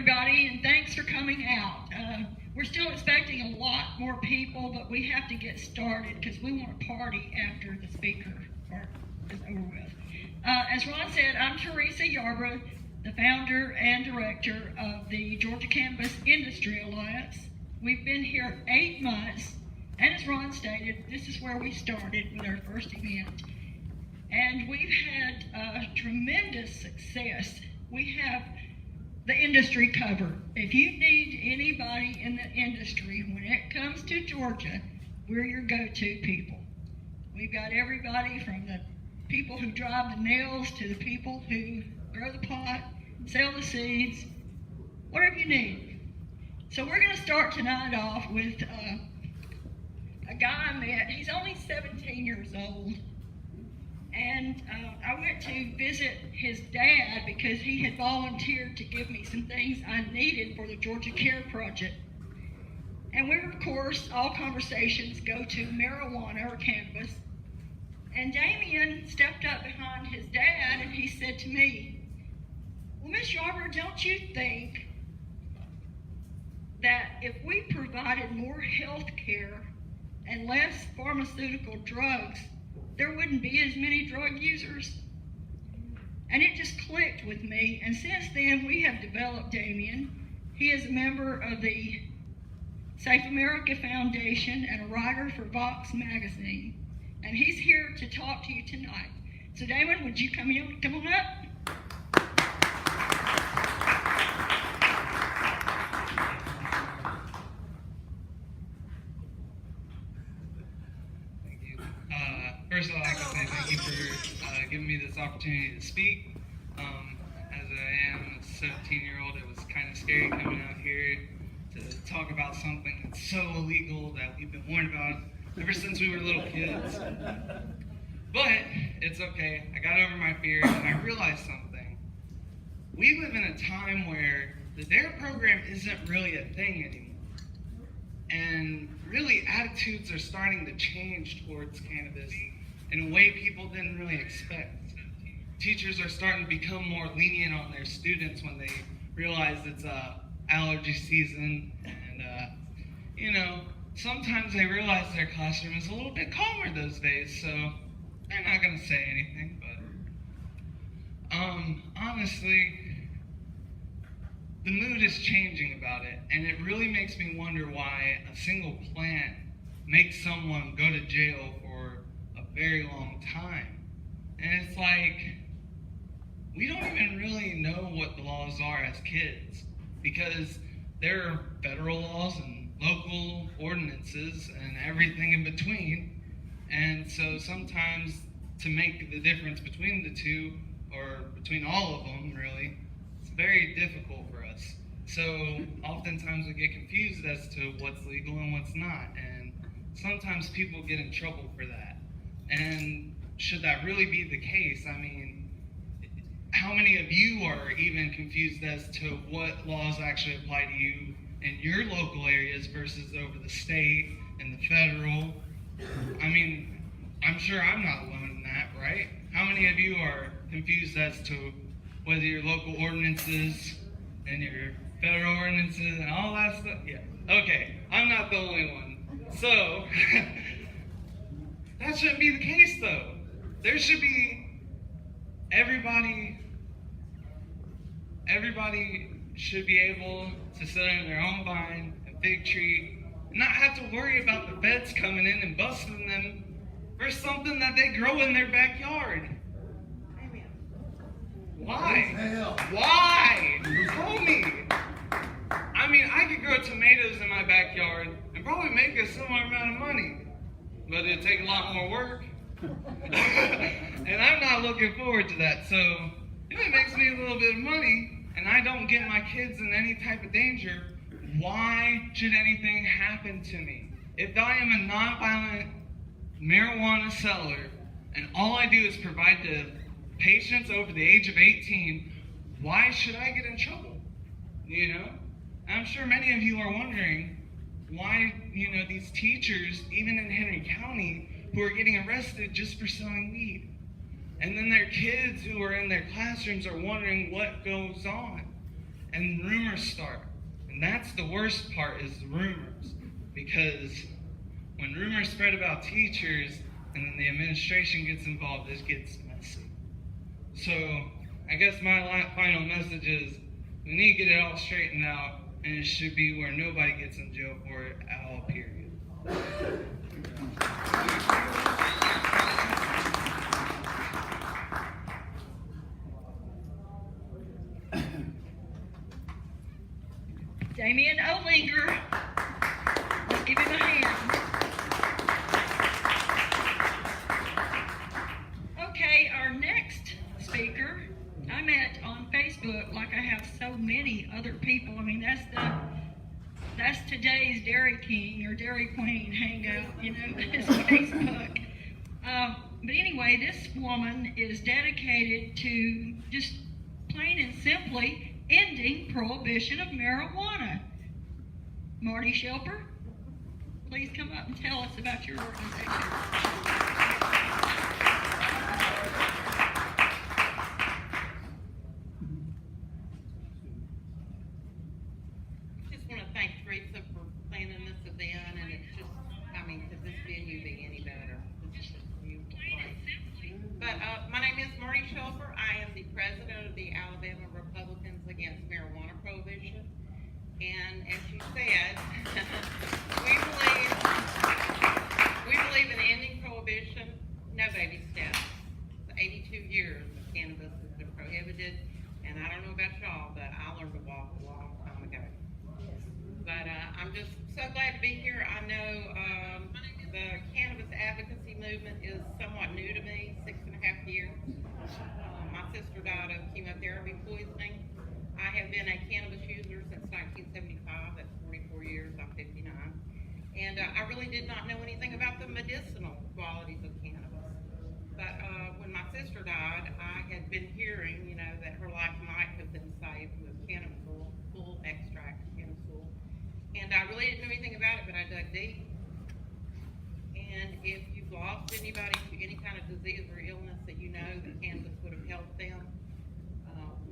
everybody, and thanks for coming out. We're still expecting a lot more people, but we have to get started because we want to party after the speaker part is over with. As Ron said, I'm Teresa Yarbrough, the founder and director of the Georgia Cannabis Industry Alliance. We've been here 8 months, and as Ron stated, this is where we started with our first event. And we've had tremendous success. We have the industry covered. If you need anybody in the industry, when it comes to Georgia, we're your go-to people. We've got everybody from the people who drive the nails to the people who grow the pot, sell the seeds, whatever you need. So we're going to start tonight off with a guy I met. He's only 17 years old. And I went to visit his dad because he had volunteered to give me some things I needed for the Georgia Care Project. And we were, of course, all conversations go to marijuana or cannabis. And Damien stepped up behind his dad and he said to me, "Well, Miss Yarbrough, don't you think that if we provided more health care and less pharmaceutical drugs, there wouldn't be as many drug users?" And it just clicked with me. And since then, we have developed Damien. He is a member of the Safe America Foundation and a writer for Vox magazine. And he's here to talk to you tonight. So Damon, would you come on up? First of all, I'd like to say thank you for giving me this opportunity to speak. As I am a 17-year-old, it was kind of scary coming out here to talk about something that's so illegal that we've been warned about ever since we were little kids. But it's okay. I got over my fear and I realized something. We live in a time where the DARE program isn't really a thing anymore. And really, attitudes are starting to change towards cannabis in a way people didn't really expect. Teachers are starting to become more lenient on their students when they realize it's allergy season, and sometimes they realize their classroom is a little bit calmer those days, so they're not going to say anything. But honestly, the mood is changing about it, and it really makes me wonder why a single plant makes someone go to jail for a very long time. And it's like, we don't even really know what the laws are as kids, because there are federal laws and local ordinances and everything in between. And so sometimes to make the difference between the two, or between all of them really, it's very difficult for us. So oftentimes we get confused as to what's legal and what's not, and sometimes people get in trouble for that. And should that really be the case? I mean, how many of you are even confused as to what laws actually apply to you in your local areas versus over the state and the federal? I mean, I'm sure I'm not alone in that, right? How many of you are confused as to whether your local ordinances and your federal ordinances and all that stuff? Yeah, okay, I'm not the only one. So, that shouldn't be the case though. There should be everybody should be able to sit in their own vine and fig tree and not have to worry about the feds coming in and busting them for something that they grow in their backyard. Amen. Why? Why? Tell me. I mean, I could grow tomatoes in my backyard and probably make a similar amount of money, but it'd take a lot more work. And I'm not looking forward to that. So if it makes me a little bit of money and I don't get my kids in any type of danger, why should anything happen to me? If I am a nonviolent marijuana seller and all I do is provide to patients over the age of 18, why should I get in trouble? I'm sure many of you are wondering why, these teachers, even in Henry County, who are getting arrested just for selling weed. And then their kids who are in their classrooms are wondering what goes on. and rumors start. And that's the worst part, is the rumors. Because when rumors spread about teachers and then the administration gets involved, it gets messy. So I guess my final message is we need to get it all straightened out, and it should be where nobody gets in jail for it at all, period. Damian Olinger. Let's give him a hand. Okay, our next speaker, I met on Facebook like I have so many other people. I mean, that's today's Dairy King or Dairy Queen hangout, you know, is Facebook. But anyway, this woman is dedicated to just plain and simply ending prohibition of marijuana. Marty Shelper, please come up and tell us about your organization. Just want to thank Teresa for planning this event, and it's just, I mean, could this venue be any better? It's just a beautiful place. But my name is Marty Shelper. I am the president of the Alabama Republicans Against Marijuana Prohibition. And as you said, we believe in ending prohibition, no baby steps. For 82 years of cannabis has been prohibited, and I don't know about y'all, but I learned to walk a long time ago. But I'm just so glad to be here. I know the cannabis advocacy movement is somewhat new to me, 6.5 years. My sister died of chemotherapy poisoning. I have been a cannabis user since 1975. That's 44 years. I'm 59. And I really did not know anything about the medicinal qualities of cannabis. But when my sister died, I had been hearing, you know, that her life might have been saved with cannabis oil, full extract of cannabis oil. And I really didn't know anything about it, but I dug deep. And if you've lost anybody to any kind of disease or illness that you know that cannabis would have helped them,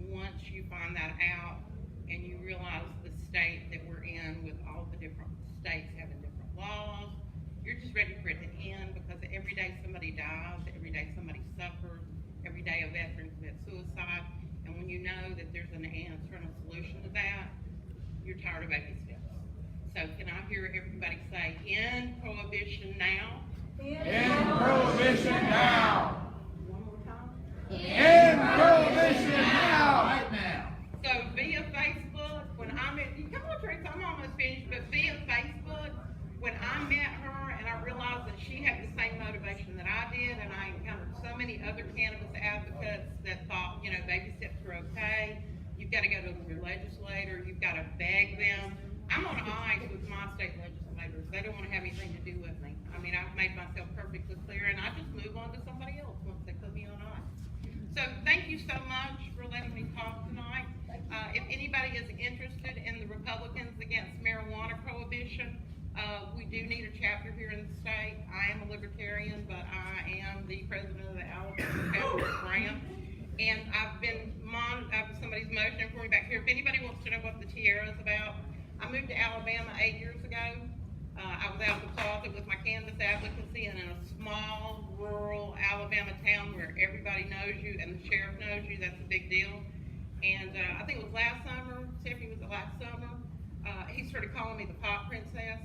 once you find that out and you realize the state that we're in with all the different states having different laws, you're just ready for it to end, because every day somebody dies, every day somebody suffers, every day a veteran commits suicide, and when you know that there's an answer and a solution to that, you're tired of baby steps. So can I hear everybody say, end prohibition now? End prohibition now! One more time. End prohibition now! Right now. So via Facebook, when I met, come on Teresa, I'm almost finished, but via Facebook, when I met her and I realized that she had the same motivation that I did, and I encountered so many other cannabis advocates that thought, you know, baby steps are okay, you've got to go to your legislator, you've got to beg them. I'm on ice with my state legislators. They don't want to have anything to do with me. I mean, I've made myself perfectly clear, and I just move on to somebody else once they put me on ice. So thank you so much for letting me talk tonight. If anybody is interested in the Republicans Against Marijuana Prohibition, we do need a chapter here in the state. I am a libertarian, but I am the president of the Alabama Cannabis Grant. And I've been somebody's motioning for me back here. If anybody wants to know what the tiara is about, I moved to Alabama 8 years ago. I was out of the closet with my cannabis advocacy, and in a small, rural Alabama town where everybody knows you and the sheriff knows you, that's a big deal. And I think it was last summer, Stephanie, was it last summer? He started calling me the pot princess.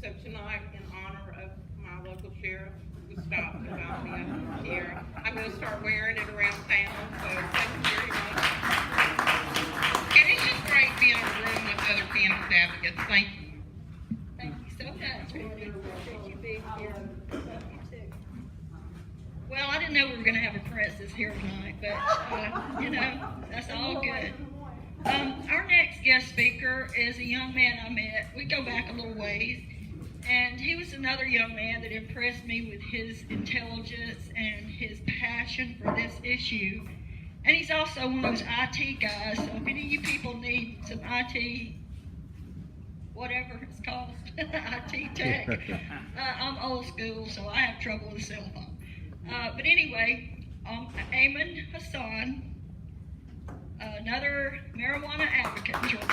So tonight, in honor of my local sheriff, who stopped and got me a tiara, I'm going to start wearing it around town. So thank you very much. And it's just great being in a room with other cannabis advocates. Thank you. Thank you so much, Marty. Appreciate you being here. Well, I didn't know we were going to have a princess here tonight, but, you know, that's all good. Our next guest speaker is a young man I met. We go back a little ways, and he was another young man that impressed me with his intelligence and his passion for this issue. And he's also one of those IT guys, so if any of you people need some IT, whatever it's called, IT tech, I'm old school, so I have trouble with a cell phone. But anyway, Ayman Hassan another marijuana advocate in Georgia.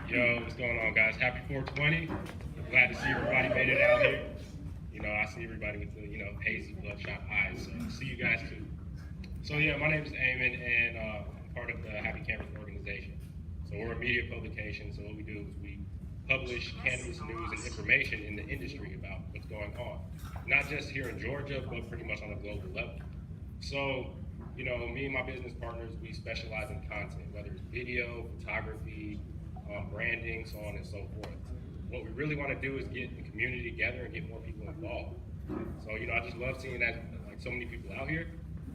Yo, what's going on, guys? Happy 420. I'm glad to see everybody made it out here. You know, I see everybody with the, hazy bloodshot eyes, so I see you guys too. So yeah, my name is Eamon, and I'm part of the Happy Campus organization. So we're a media publication, so what we do is we publish cannabis news and information in the industry about what's going on. Not just here in Georgia, but pretty much on a global level. So, me and my business partners, we specialize in content, whether it's video, photography, branding, so on and so forth. What we really want to do is get the community together and get more people involved. So, I just love seeing that, so many people out here,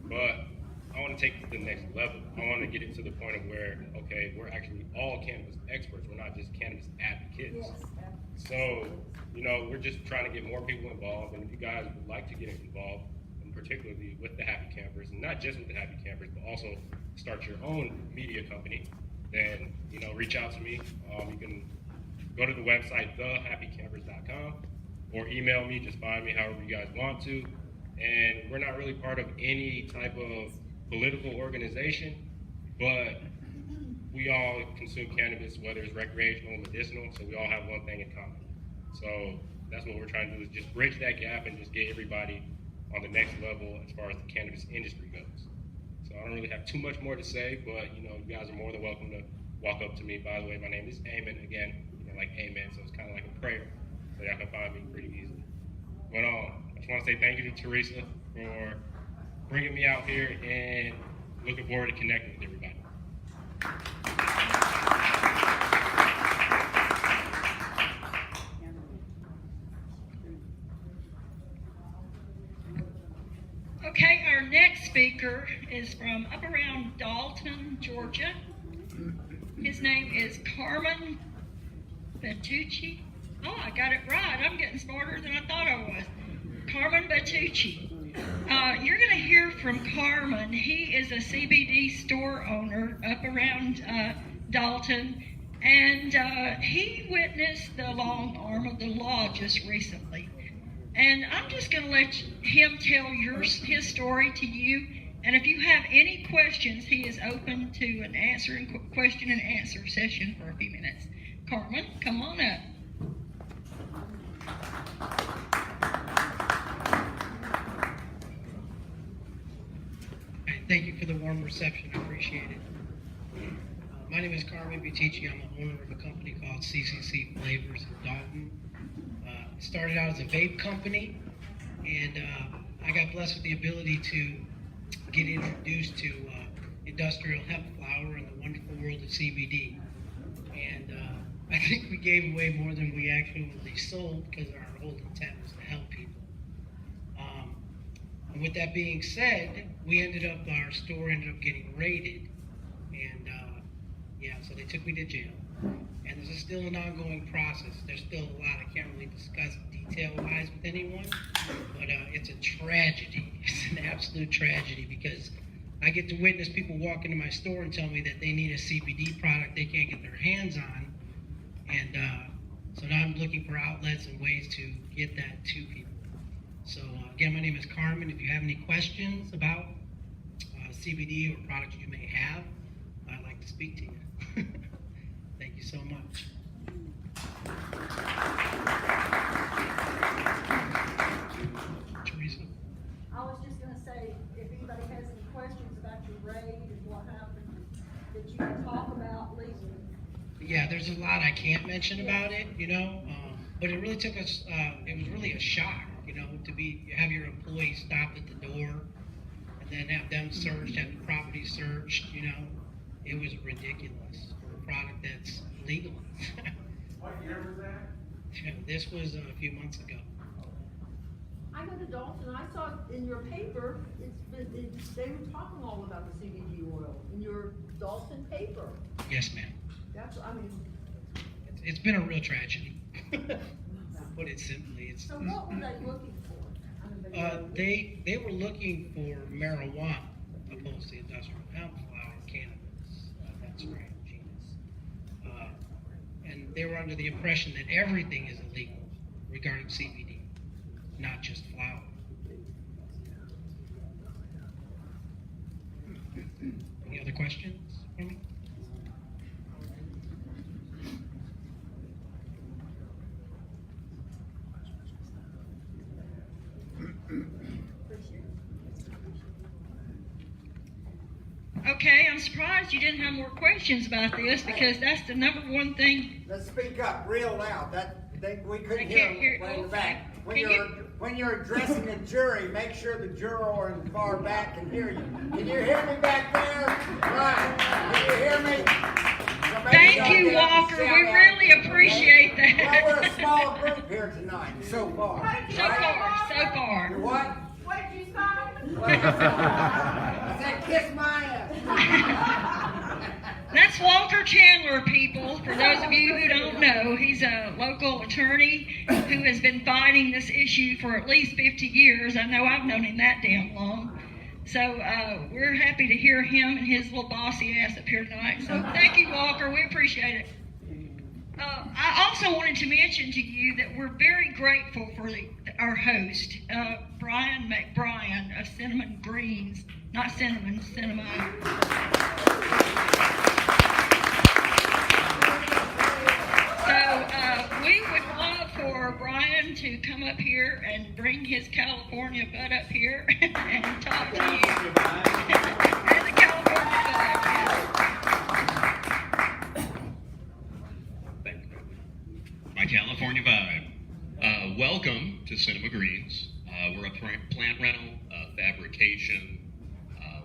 but I want to take it to the next level. I want to get it to the point of where, okay, we're actually all cannabis experts. We're not just cannabis advocates. So, we're just trying to get more people involved, and if you guys would like to get involved, and particularly with the Happy Campers, and not just with the Happy Campers, but also start your own media company, then, reach out to me. You can go to the website, thehappycampers.com, or email me, just find me however you guys want to. And we're not really part of any type of political organization, but we all consume cannabis, whether it's recreational or medicinal, so we all have one thing in common. So that's what we're trying to do, is just bridge that gap and just get everybody on the next level as far as the cannabis industry goes. So I don't really have too much more to say, but you guys are more than welcome to walk up to me. By the way, my name is Eamon, again, like amen, so it's kind of like a prayer, so y'all can find me pretty easily. But I just want to say thank you to Teresa for bringing me out here, and looking forward to connecting with everybody. Okay, our next speaker is from up around Dalton, Georgia. His name is Carmen Bertucci. Oh, I got it right. I'm getting smarter than I thought I was. Carmen Bertucci. You're going to hear from Carmen. He is a CBD store owner up around Dalton, and he witnessed the long arm of the law just recently. And I'm just going to let him tell his story to you. And if you have any questions, he is open to an question and answer session for a few minutes. Carmen, come on up. Thank you for the warm reception. I appreciate it. My name is Carmen Bertucci. I'm the owner of a company called CCC Flavors in Dalton. It started out as a vape company, and I got blessed with the ability to get introduced to industrial hemp flower and the wonderful world of CBD. And I think we gave away more than we actually sold, because our whole intent was to help people. And with that being said, our store ended up getting raided, and so they took me to jail. And this is still an ongoing process. There's still a lot I can't really discuss detail-wise with anyone, but it's a tragedy. It's an absolute tragedy, because I get to witness people walk into my store and tell me that they need a CBD product they can't get their hands on, and so now I'm looking for outlets and ways to get that to people. So again, my name is Carmen. If you have any questions about CBD or products you may have, I'd like to speak to you. Thank you so much. Teresa. I was just gonna say, if anybody has any questions about your raid and what happened, that you can talk about legally. Yeah, there's a lot I can't mention about it, but it really took us, it was really a shock, to have your employees stopped at the door and then have them searched, have the property searched, it was ridiculous for a product that's legal. What year was that? This was a few months ago. I go to Dalton, I saw in your paper, they were talking all about the CBD oil in your Dalton paper. Yes, ma'am. It's been a real tragedy. Put it simply. So what were they looking for? They were looking for marijuana, opposed to industrial hemp flower, cannabis. That's right, genus. And they were under the impression that everything is illegal regarding CBD, not just flower. questions for me? Okay, I'm surprised you didn't have more questions about this because that's the number one thing. Let's speak up real loud. We couldn't They hear can't hear- way in the okay. back. Can When you're addressing a jury, make sure the juror in the far back can hear you. Can you hear me back there? Right. Can you hear me? So maybe Thank y'all you, get a Walker. shout We out. really appreciate that. Well, we're a small group here tonight, so far. So far, so You far. what? What did you say? I said, kiss my ass. That's Walter Chandler, people. For those of you who don't know, he's a local attorney who has been fighting this issue for at least 50 years. I know I've known him that damn long. So we're happy to hear him and his little bossy ass up here tonight. So thank you, Walker. We appreciate it. I also wanted to mention to you that we're very grateful for our host, Brian McBrien of Cinnamon Greens. Not cinnamon, cinema. So we would love for Brian to come up here and bring his California bud up here and talk to you. And the California bud. My California vibe. Welcome to Cinema Greens. We're a plant rental, fabrication.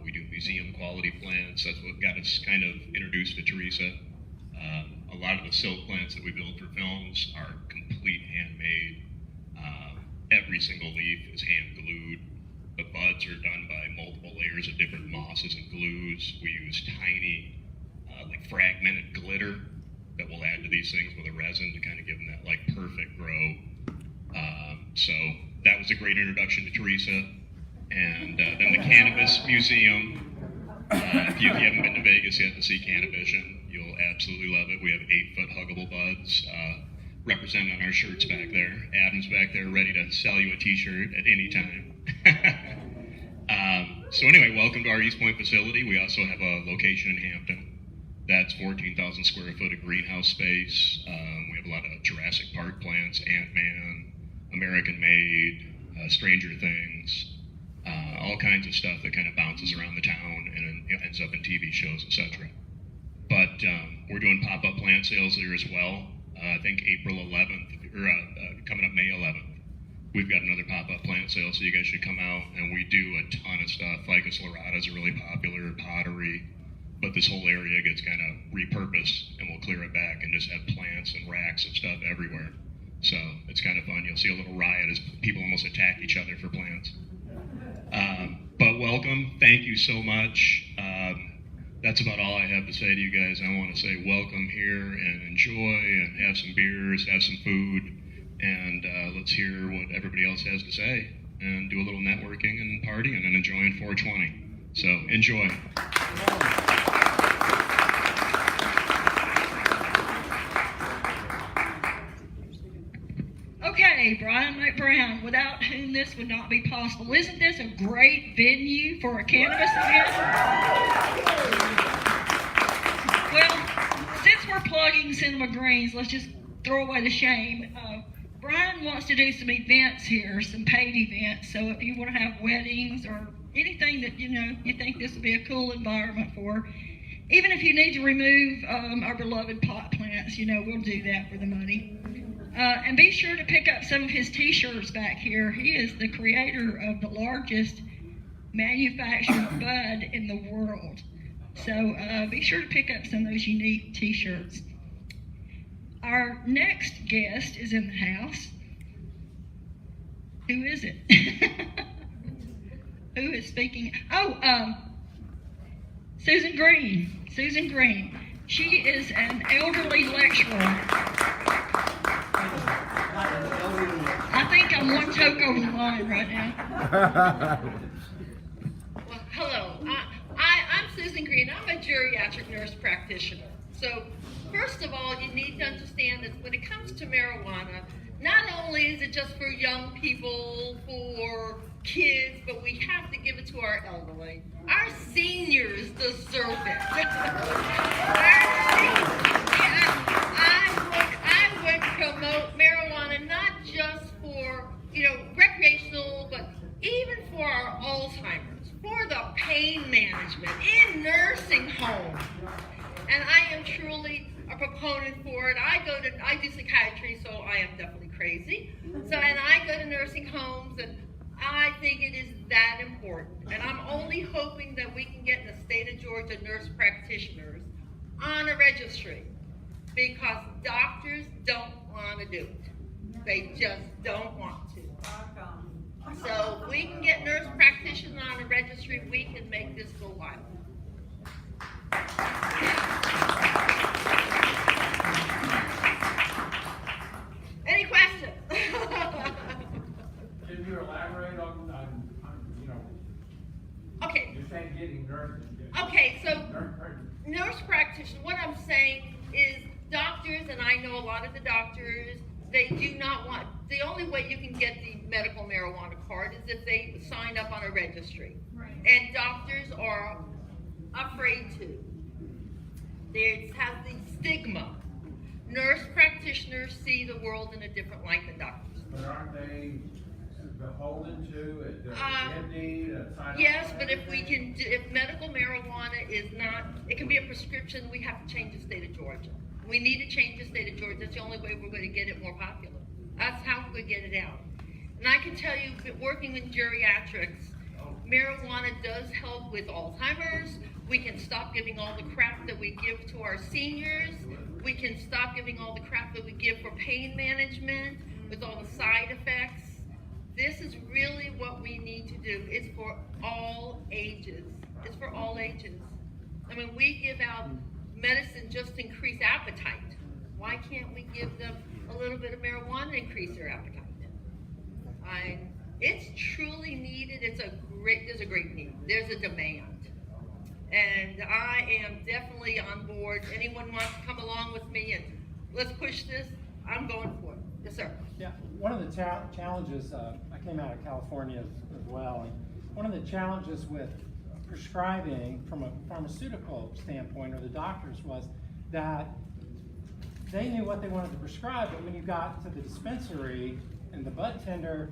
We do museum quality plants. That's what got us kind of introduced to Teresa. A lot of the silk plants that we build for films are complete handmade. Every single leaf is hand glued. The buds are done by multiple layers of different mosses and glues. We use tiny, like fragmented glitter that we'll add to these things with a resin to kind of give them that like perfect grow. So that was a great introduction to Teresa. And then the Cannabis Museum. If you haven't been to Vegas yet to see Cannabis, you'll absolutely love it. We have 8-foot huggable buds represented on our shirts back there. Adam's back there ready to sell you a t-shirt at any time. So anyway, welcome to our East Point facility. We also have a location in Hampton. That's 14,000 square foot of greenhouse space. We have a lot of Jurassic Park plants, Ant-Man, American Made, Stranger Things, all kinds of stuff that kind of bounces around the town and ends up in TV shows, etc. But we're doing pop-up plant sales there as well. I think April 11th, or coming up May 11th. We've got another pop-up plant sale, so you guys should come out, and we do a ton of stuff. Ficus liratas are really popular, pottery, but this whole area gets kind of repurposed, and we'll clear it back and just have plants and racks and stuff everywhere. So it's kind of fun. You'll see a little riot as people almost attack each other for plants. But welcome. Thank you so much. That's about all I have to say to you guys. I want to say welcome here and enjoy and have some beers, have some food, and let's hear what everybody else has to say and do a little networking and partying and enjoying 420. So enjoy. Okay, Brian McBrown, without whom this would not be possible. Isn't this a great venue for a cannabis event? Well, since we're plugging Cinema Greens, let's just throw away the shame. Brian wants to do some events here, some paid events. So if you want to have weddings or anything that you think this would be a cool environment for, even if you need to remove our beloved pot plants, we'll do that for the money. And be sure to pick up some of his t-shirts back here. He is the creator of the largest manufactured bud in the world. So be sure to pick up some of those unique t-shirts. Our next guest is in the house. Who is it? Who is speaking? Oh, Susan Green. Susan Green. She is an elderly lecturer. I think I'm one toke over the line right now. Well, hello. I'm Susan Green. I'm a geriatric nurse practitioner. So, first of all, you need to understand that when it comes to marijuana, not only is it just for young people, for kids, but we have to give it to our elderly. Our seniors deserve it. I would promote marijuana not just for, recreational, but even for our Alzheimer's, for the pain management in nursing homes. And I am truly a proponent for it. I do psychiatry, so I am definitely crazy. And I go to nursing homes, and I think it is that important. And I'm only hoping that we can get in the state of Georgia nurse practitioners on a registry, because doctors don't want to do it. They just don't want to. So if we can get nurse practitioners on a registry, we can make this go wild. Any questions? Can you elaborate on Okay. you're saying getting nurses? Okay, so nurse practitioner, what I'm saying is doctors, and I know a lot of the doctors, they do not want, the only way you can get the medical marijuana card is if they sign up on a registry. Right. And doctors are afraid to. It has the stigma. Nurse practitioners see the world in a different light than doctors. But aren't they beholden to it? Sign Yes, off on but if we everything? can, if medical marijuana is not, it can be a prescription, we have to change the state of Georgia. We need to change the state of Georgia. That's the only way we're going to get it more popular. That's how we get it out. And I can tell you that working with geriatrics, marijuana does help with Alzheimer's. We can stop giving all the crap that we give to our seniors. We can stop giving all the crap that we give for pain management with all the side effects. This is really what we need to do. It's for all ages. It's for all ages. I mean, we give out medicine just to increase appetite. Why can't we give them a little bit of marijuana to increase their appetite? It's truly needed. There's a great need. There's a demand. And I am definitely on board. Anyone wants to come along with me and let's push this, I'm going for it. Yes, sir. Yeah, one of the challenges, I came out of California as well, and one of the challenges with prescribing from a pharmaceutical standpoint, or the doctors, was that they knew what they wanted to prescribe, but when you got to the dispensary and the bud tender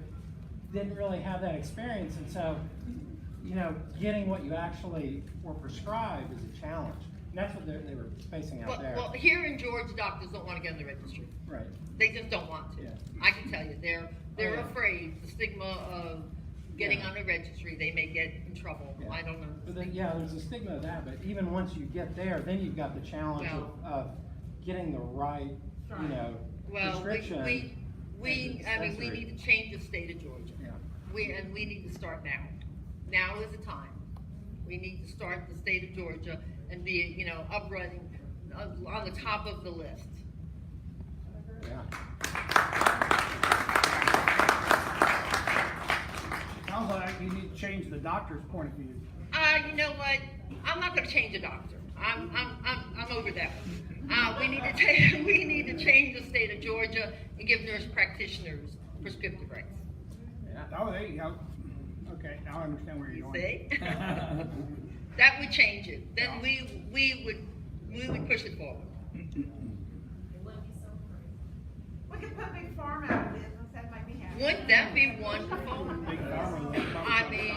didn't really have that experience, and so, getting what you actually were prescribed is a challenge. And that's what they were facing out there. Well, here in Georgia, doctors don't want to get on the registry. Right. They just don't want to. Yeah. I can tell you, they're yeah. afraid, the stigma of getting on a registry, they may get in trouble. Yeah. I don't know. But then, there's a stigma of that, but even once you get there, then you've got the challenge of getting the right, Well, prescription. we need to change the state of Georgia. Yeah. We need to start now. Now is the time. We need to start the state of Georgia and be, up running on the top of the list. Yeah. Sounds like you need to change the doctor's point of view. You know what? I'm not going to change a doctor. I'm over that one. We need to change the state of Georgia and give nurse practitioners prescriptive rights. Yeah. Oh, there you go. Okay, now I understand where you're going. See? That would change it. Then we would push it forward. We could put Big Pharma out of business, that might be happy. Wouldn't that be wonderful? Big pharma won't stop I stop mean,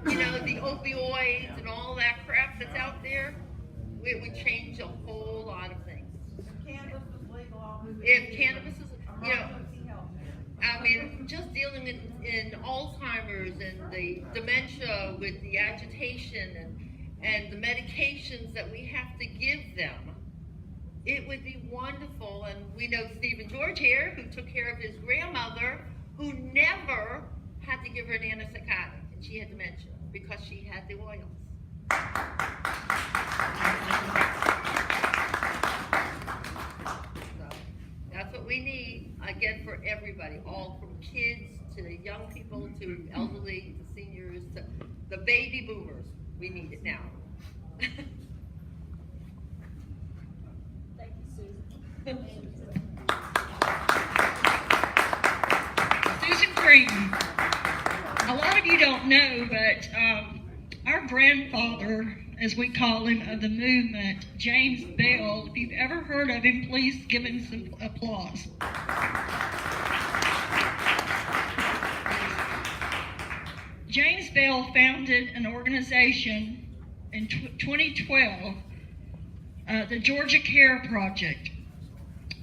you. the opioids and all that crap that's out there, it would change a whole lot of things. Cannabis is legal, all moving. If cannabis is, Emergency health. I mean, just dealing in Alzheimer's and the dementia with the agitation and the medications that we have to give them, it would be wonderful. And we know Stephen George here, who took care of his grandmother, who never had to give her an antipsychotic, and she had dementia because she had the oils. So that's what we need, again, for everybody, all from kids to the young people to elderly to seniors to the baby boomers. We need it now. Thank you, Susan. Susan Green. A lot of you don't know, but our grandfather, as we call him, of the movement, James Bell. If you've ever heard of him, please give him some applause. James Bell founded an organization in 2012, the Georgia Care Project.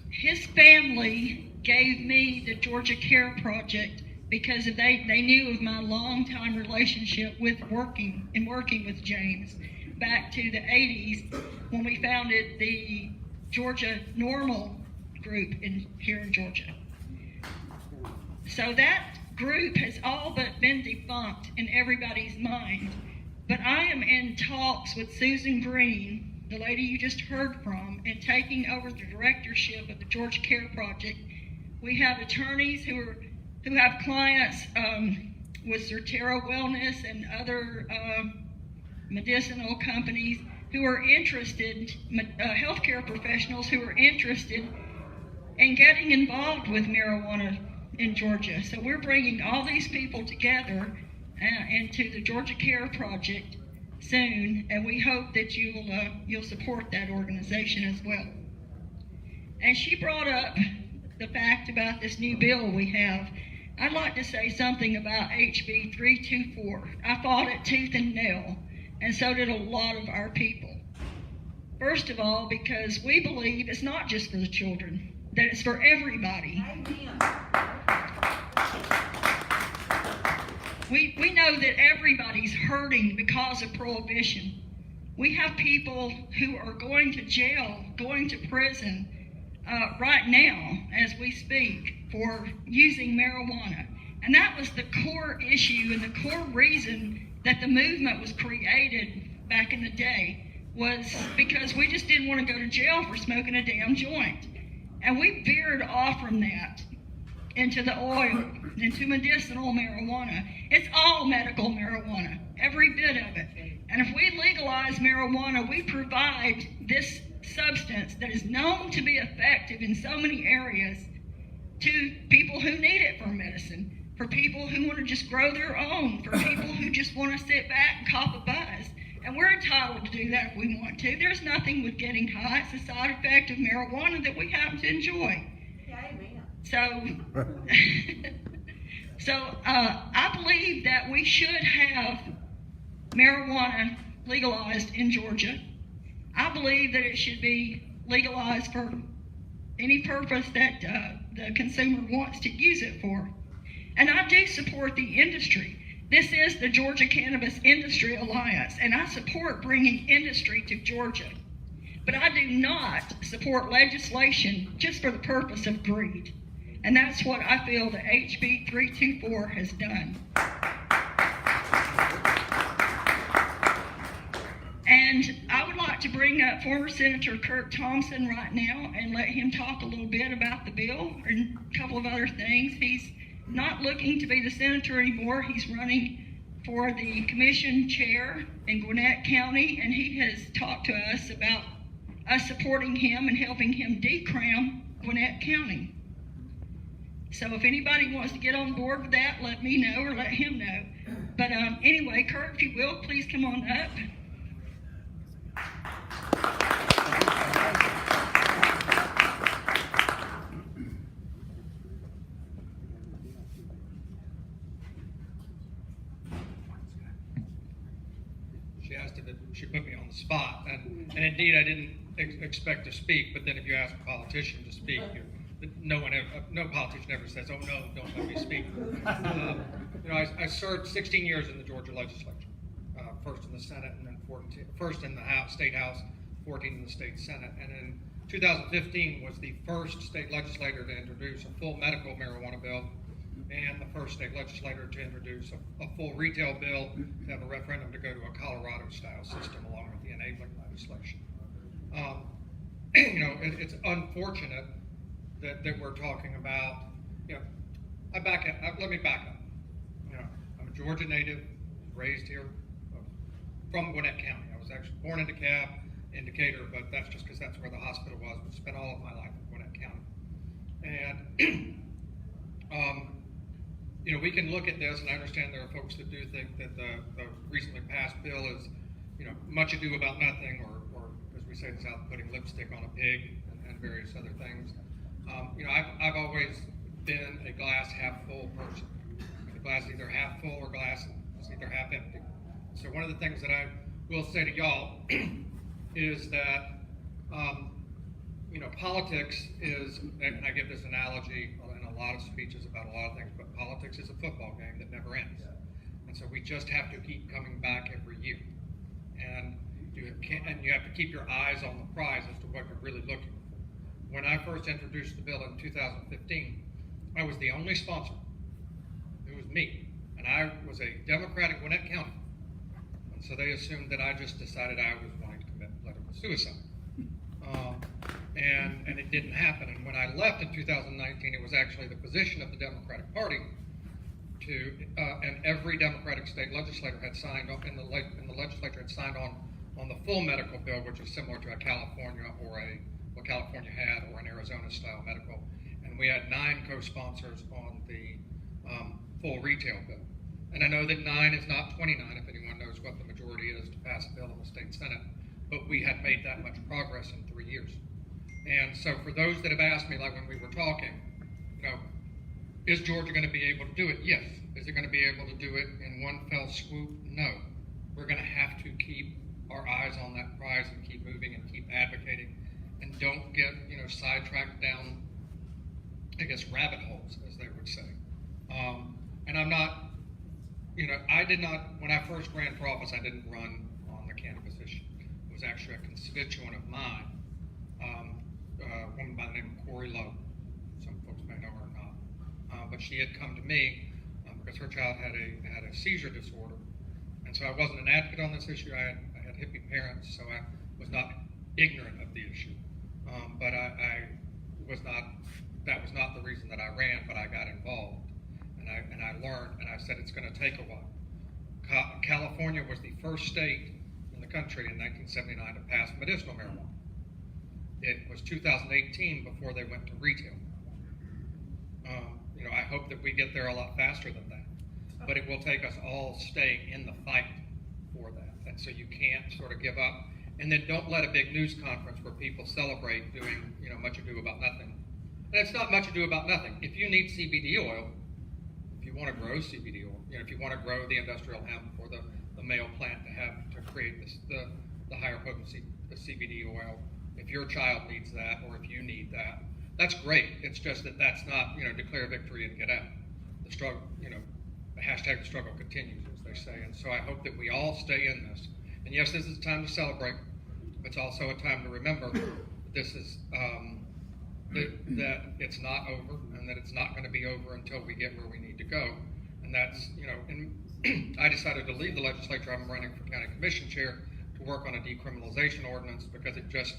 His family gave me the Georgia Care Project because they knew of my long-time relationship with working with James back to the 80s when we founded the Georgia Normal group here in Georgia. So that group has all but been defunct in everybody's mind. But I am in talks with Susan Green, the lady you just heard from, and taking over the directorship of the Georgia Care Project. We have attorneys who have clients with Zertero Wellness and other medicinal companies who are interested, healthcare professionals who are interested in getting involved with marijuana in Georgia. So we're bringing all these people together into the Georgia Care Project soon, and we hope that you'll support that organization as well. And she brought up the fact about this new bill we have. I'd like to say something about HB 324. I fought it tooth and nail, and so did a lot of our people. First of all, because we believe it's not just for the children, that it's for everybody. We know that everybody's hurting because of prohibition. We have people who are going to jail, going to prison right now as we speak for using marijuana. And that was the core issue and the core reason that the movement was created back in the day, was because we just didn't want to go to jail for smoking a damn joint. And we veered off from that into the oil, into medicinal marijuana. It's all medical marijuana, every bit of it. And if we legalize marijuana, we provide this substance that is known to be effective in so many areas to people who need it for medicine, for people who want to just grow their own, for people who just want to sit back and cop a buzz. And we're entitled to do that if we want to. There's nothing with getting high. It's a side effect of marijuana that we happen to enjoy. So I believe that we should have marijuana legalized in Georgia. I believe that it should be legalized for any purpose that the consumer wants to use it for. And I do support the industry. This is the Georgia Cannabis Industry Alliance, and I support bringing industry to Georgia. But I do not support legislation just for the purpose of greed. And that's what I feel that HB 324 has done. And I would like to bring up former Senator Kirk Thompson right now and let him talk a little bit about the bill and a couple of other things. He's not looking to be the senator anymore. He's running for the commission chair in Gwinnett County, and he has talked to us about us supporting him and helping him decram Gwinnett County. So if anybody wants to get on board with that, let me know or let him know. But anyway, Kurt, if you will, please come on up. She put me on the spot, and indeed I didn't expect to speak. But then if you ask a politician to speak, no politician ever says, "Oh no, don't let me speak." I served 16 years in the Georgia legislature, first in the Senate, and then first in the State House, 14 in the State Senate, and in 2015 was the first state legislator to introduce a full medical marijuana bill, and the first state legislator to introduce a full retail bill, to have a referendum to go to a Colorado-style system along with the enabling legislation. It's unfortunate that we're talking about, let me back up. I'm a Georgia native, raised here, from Gwinnett County. I was actually born in DeKalb, in Decatur, but that's just because that's where the hospital was, but spent all of my life in Gwinnett County. And you know, we can look at this, and I understand there are folks that do think that the recently passed bill is, you know, much ado about nothing, or as we say in the South, putting lipstick on a pig and various other things. You know, I've always been a glass half full person. The glass is either half full or glass is either half empty. So one of the things that I will say to y'all is that, you know, politics is, and I give this analogy in a lot of speeches about a lot of things, but politics is a football game that never ends. And so we just have to keep coming back every year. And you have to keep your eyes on the prize as to what you're really looking for. When I first introduced the bill in 2015, I was the only sponsor. It was me. And I was a Democrat in Gwinnett County. And so they assumed that I just decided I was wanting to commit political suicide. And it didn't happen. And when I left in 2019, it was actually the position of the Democratic Party to, and every Democratic state legislator had signed on, in the legislature had signed on the full medical bill, which is similar to a California or what California had, or an Arizona style medical. And we had 9 co-sponsors on the full retail bill. And I know that 9 is not 29, if anyone knows what the majority is to pass a bill in the state Senate, but we had made that much progress in 3 years. And so for those that have asked me, like when we were talking, you know, is Georgia going to be able to do it? Yes. Is it going to be able to do it in one fell swoop? No. We're going to have to keep our eyes on that prize and keep moving and keep advocating, and don't get, you know, sidetracked down, I guess, rabbit holes, as they would say. And I'm not, you know, I did not, when I first ran for office, I didn't run on the cannabis issue. It was actually a constituent of mine, a woman by the name of Corey Lowe. Some folks may know her or not. But she had come to me because her child had a seizure disorder. And so I wasn't an advocate on this issue. I had hippie parents, so I was not ignorant of the issue. But I was not, that was not the reason that I ran, but I got involved. And I learned, and I said it's going to take a while. California was the first state in the country in 1979 to pass medicinal marijuana. It was 2018 before they went to retail. You know, I hope that we get there a lot faster than that. But it will take us all staying in the fight for that. And so you can't sort of give up. And then don't let a big news conference where people celebrate doing, you know, much ado about nothing. And it's not much ado about nothing. If you need CBD oil, if you want to grow CBD oil, you know, if you want to grow the industrial hemp or the male plant to create the higher potency, the CBD oil, if your child needs that or if you need that, that's great. It's just that that's not, you know, declare victory and get out. The struggle, you know, hashtag the struggle continues, as they say. And so I hope that we all stay in this. And yes, this is a time to celebrate. It's also a time to remember that this is, that it's not over and that it's not going to be over until we get where we need to go. And that's, you know, and I decided to leave the legislature. I'm running for county commission chair to work on a decriminalization ordinance because it just,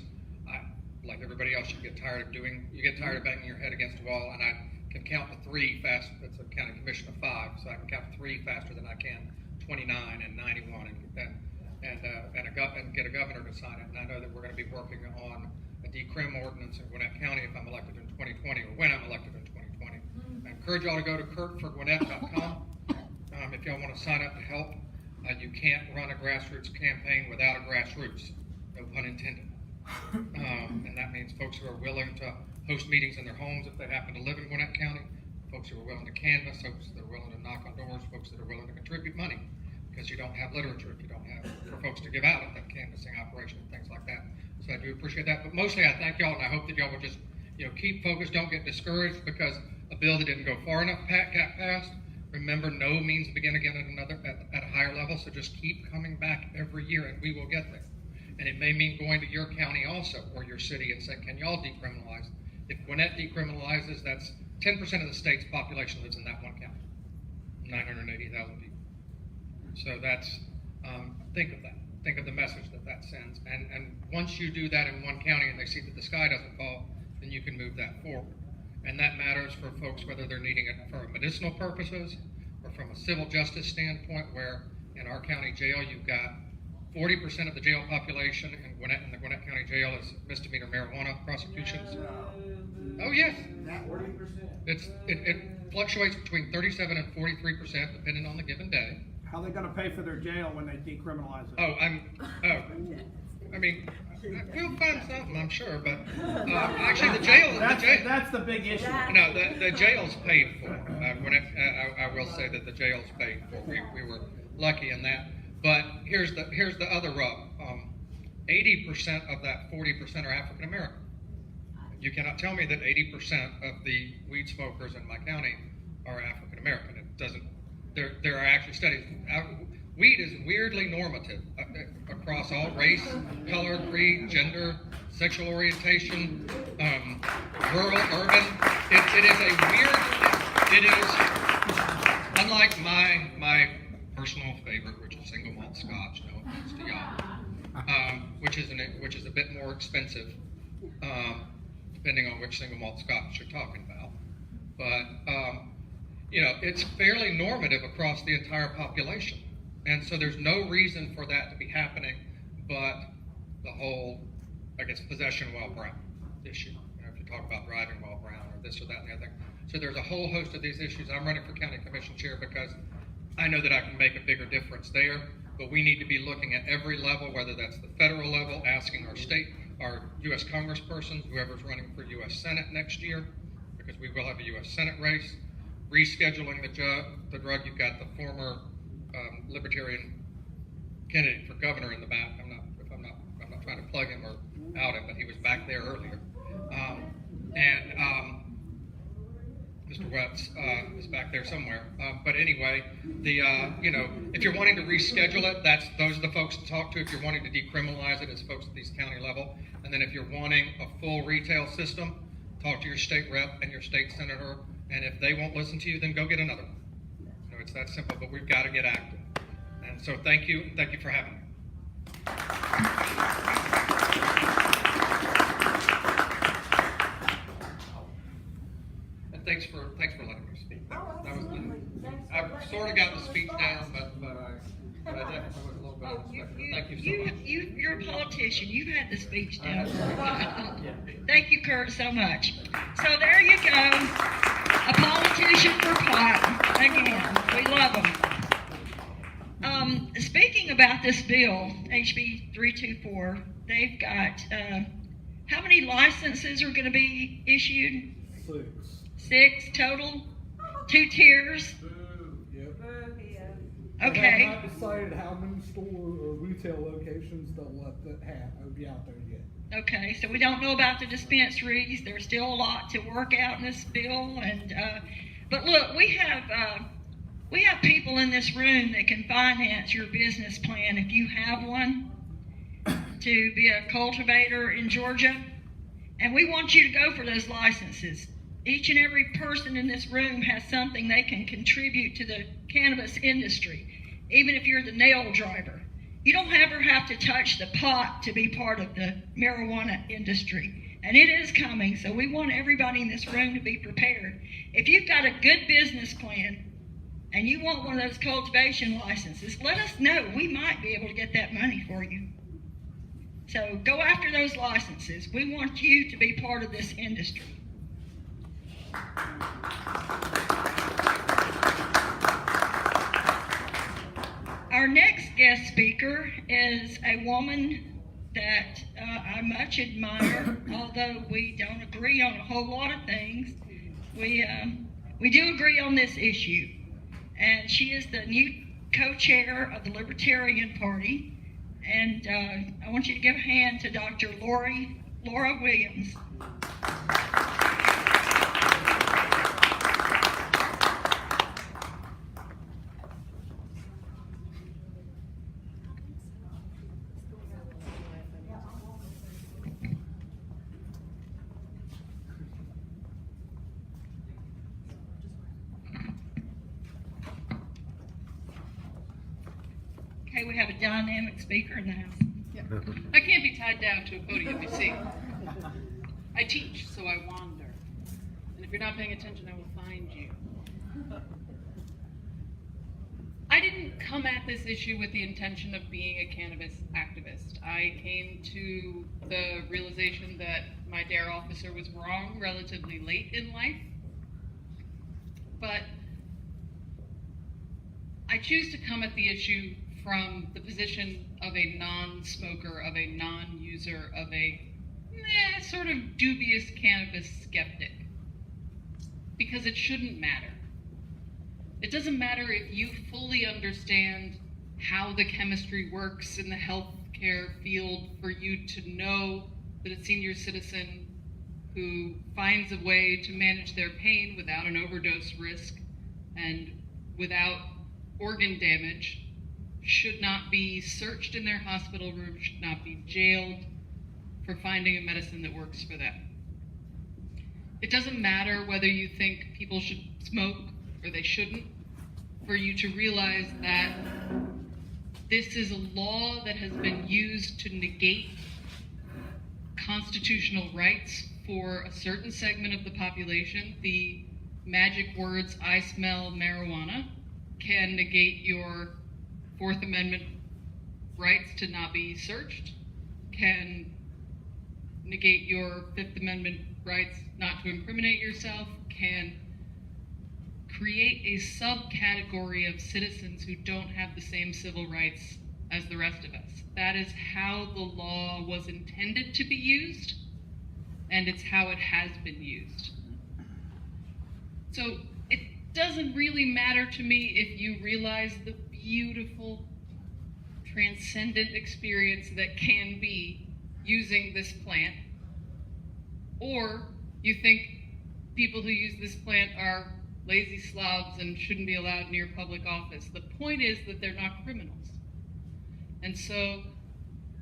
like everybody else, you get tired of banging your head against a wall, and I can count to 3 fast. It's a county commission of 5, so I can count to 3 faster than I can 29 and 91 and get a governor to sign it. And I know that we're going to be working on a decrim ordinance in Gwinnett County if I'm elected in 2020, or when I'm elected in 2020. I encourage y'all to go to kurtforgwinnett.com if y'all want to sign up to help. You can't run a grassroots campaign without a grassroots, no pun intended. And that means folks who are willing to host meetings in their homes if they happen to live in Gwinnett County, folks who are willing to canvass, folks that are willing to knock on doors, folks that are willing to contribute money, because you don't have literature if you don't have for folks to give out at that canvassing operation and things like that. So I do appreciate that. But mostly I thank y'all, and I hope that y'all will just, you know, keep focused, don't get discouraged because a bill that didn't go far enough got passed. Remember, no means begin again at a higher level, so just keep coming back every year and we will get there. And it may mean going to your county also, or your city, and saying, can y'all decriminalize? If Gwinnett decriminalizes, that's 10% of the state's population lives in that one county, 980,000 people. So that's, think of that. Think of the message that sends. And once you do that in one county and they see that the sky doesn't fall, then you can move that forward. And that matters for folks whether they're needing it for medicinal purposes or from a civil justice standpoint, where in our county jail you've got 40% of the jail population in the Gwinnett County Jail is misdemeanor marijuana prosecutions. Oh yes. 40%. It fluctuates between 37 and 43% depending on the given day. How are they gonna pay for their jail when they decriminalize it? I mean, we'll find something, I'm sure, but actually the jail. That's the big issue. No, the jail's paid for. I will say that the jail's paid for. We were lucky in that. But here's the other rub. 80% of that 40% are African American. You cannot tell me that 80% of the weed smokers in my county are African American. It doesn't. There are actually studies. Weed is weirdly normative across all race, color, creed, gender, sexual orientation, rural, urban. It is a weird. It is unlike my personal favorite, which is single malt Scotch. No offense to y'all, which is a bit more expensive, depending on which single malt Scotch you're talking about. But it's fairly normative across the entire population. And so there's no reason for that to be happening but the whole, I guess, possession while brown issue. If you talk about driving while brown or this or that and the other thing. So there's a whole host of these issues. I'm running for county commission chair because I know that I can make a bigger difference there, but we need to be looking at every level, whether that's the federal level, asking our U.S. congresspersons, whoever's running for U.S. Senate next year, because we will have a U.S. Senate race, rescheduling the drug. You've got the former Libertarian candidate for governor in the back. I'm not trying to plug him or out him, but he was back there earlier. Mr. Wetz is back there somewhere. But anyway, if you're wanting to reschedule it, those are the folks to talk to. If you're wanting to decriminalize it, it's folks at these county level. And then if you're wanting a full retail system, talk to your state rep and your state senator. And if they won't listen to you, then go get another one. It's that simple, but we've got to get active. And so thank you for having me. And thanks for letting me speak. I've sort of got the speech down, but I definitely was a little bit unexpected. Thank you so much. You're a politician. You've had the speech down. Thank you, Kurt, so much. So there you go. A politician for pot. Again, we love them. Speaking about this bill, HB 324, they've got, how many licenses are going to be issued? 6 total? 2 tiers? Yep. Okay. They have not decided how many store or retail locations they'll let that be out there yet. Okay, so we don't know about the dispensaries. There's still a lot to work out in this bill, but look, we have people in this room that can finance your business plan if you have one to be a cultivator in Georgia, and we want you to go for those licenses. Each and every person in this room has something they can contribute to the cannabis industry, even if you're the nail driver. You don't ever have to touch the pot to be part of the marijuana industry. And it is coming, so we want everybody in this room to be prepared. If you've got a good business plan and you want one of those cultivation licenses, let us know. We might be able to get that money for you. So go after those licenses. We want you to be part of this industry. Our next guest speaker is a woman that I much admire, although we don't agree on a whole lot of things. We do agree on this issue, and she is the new co-chair of the Libertarian Party. And I want you to give a hand to Dr. Laura Williams. Okay, we have a dynamic speaker in the house. Yeah. I can't be tied down to a podium, you see. I teach, so I wander. And if you're not paying attention, I will find you. I didn't come at this issue with the intention of being a cannabis activist. I came to the realization that my DARE officer was wrong relatively late in life. But I choose to come at the issue from the position of a non-smoker, of a non-user, of a sort of dubious cannabis skeptic. Because it shouldn't matter. It doesn't matter if you fully understand how the chemistry works in the healthcare field for you to know that a senior citizen who finds a way to manage their pain without an overdose risk and without organ damage should not be searched in their hospital room, should not be jailed for finding a medicine that works for them. It doesn't matter whether you think people should smoke or they shouldn't, for you to realize that this is a law that has been used to negate constitutional rights for a certain segment of the population. The magic words, "I smell marijuana," can negate your Fourth Amendment rights to not be searched, can negate your Fifth Amendment rights not to incriminate yourself, can create a subcategory of citizens who don't have the same civil rights as the rest of us. That is how the law was intended to be used, and it's how it has been used. So it doesn't really matter to me if you realize the beautiful, transcendent experience that can be using this plant, or you think people who use this plant are lazy slobs and shouldn't be allowed near public office. The point is that they're not criminals. And so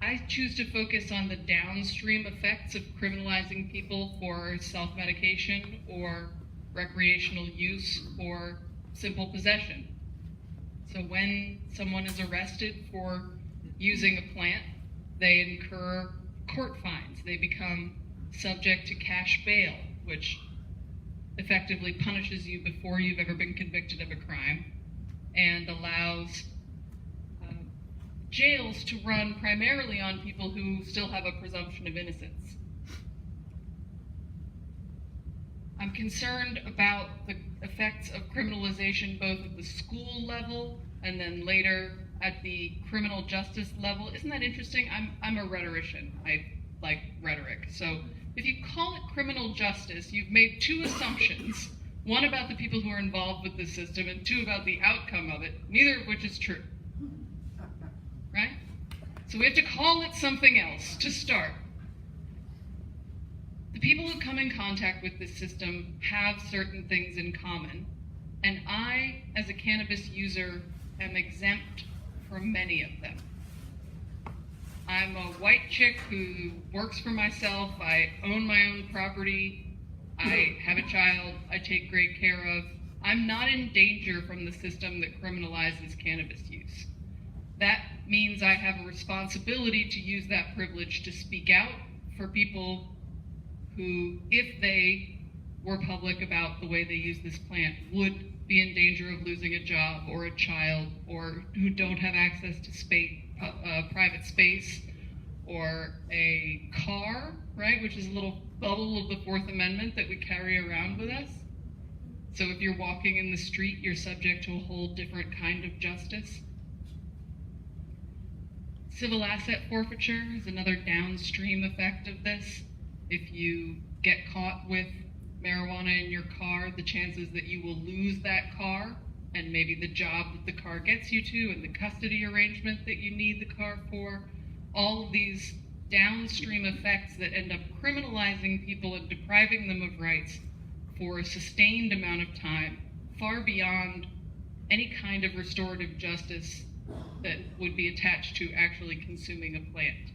I choose to focus on the downstream effects of criminalizing people for self-medication or recreational use or simple possession. So when someone is arrested for using a plant, they incur court fines. They become subject to cash bail, which effectively punishes you before you've ever been convicted of a crime and allows jails to run primarily on people who still have a presumption of innocence. I'm concerned about the effects of criminalization both at the school level and then later at the criminal justice level. Isn't that interesting? I'm a rhetorician. I like rhetoric. So if you call it criminal justice, you've made two assumptions, one about the people who are involved with the system and two about the outcome of it, neither of which is true. Right? So we have to call it something else to start. The people who come in contact with this system have certain things in common, and I, as a cannabis user, am exempt from many of them. I'm a white chick who works for myself, I own my own property, I have a child I take great care of. I'm not in danger from the system that criminalizes cannabis use. That means I have a responsibility to use that privilege to speak out for people who, if they were public about the way they use this plant, would be in danger of losing a job or a child, or who don't have access to private space or a car, right, which is a little bubble of the Fourth Amendment that we carry around with us. So if you're walking in the street, you're subject to a whole different kind of justice. Civil asset forfeiture is another downstream effect of this. If you get caught with marijuana in your car, the chances that you will lose that car and maybe the job that the car gets you to and the custody arrangement that you need the car for, all of these downstream effects that end up criminalizing people and depriving them of rights for a sustained amount of time, far beyond any kind of restorative justice that would be attached to actually consuming a plant.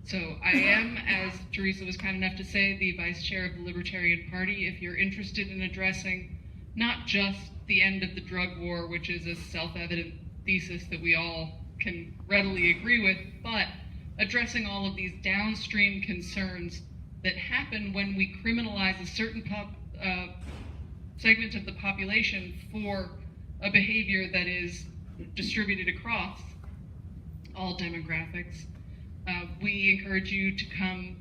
So I am, as Teresa was kind enough to say, the vice chair of the Libertarian Party. If you're interested in addressing not just the end of the drug war, which is a self-evident thesis that we all can readily agree with, but addressing all of these downstream concerns that happen when we criminalize a certain segment of the population for a behavior that is distributed across all demographics. We encourage you to come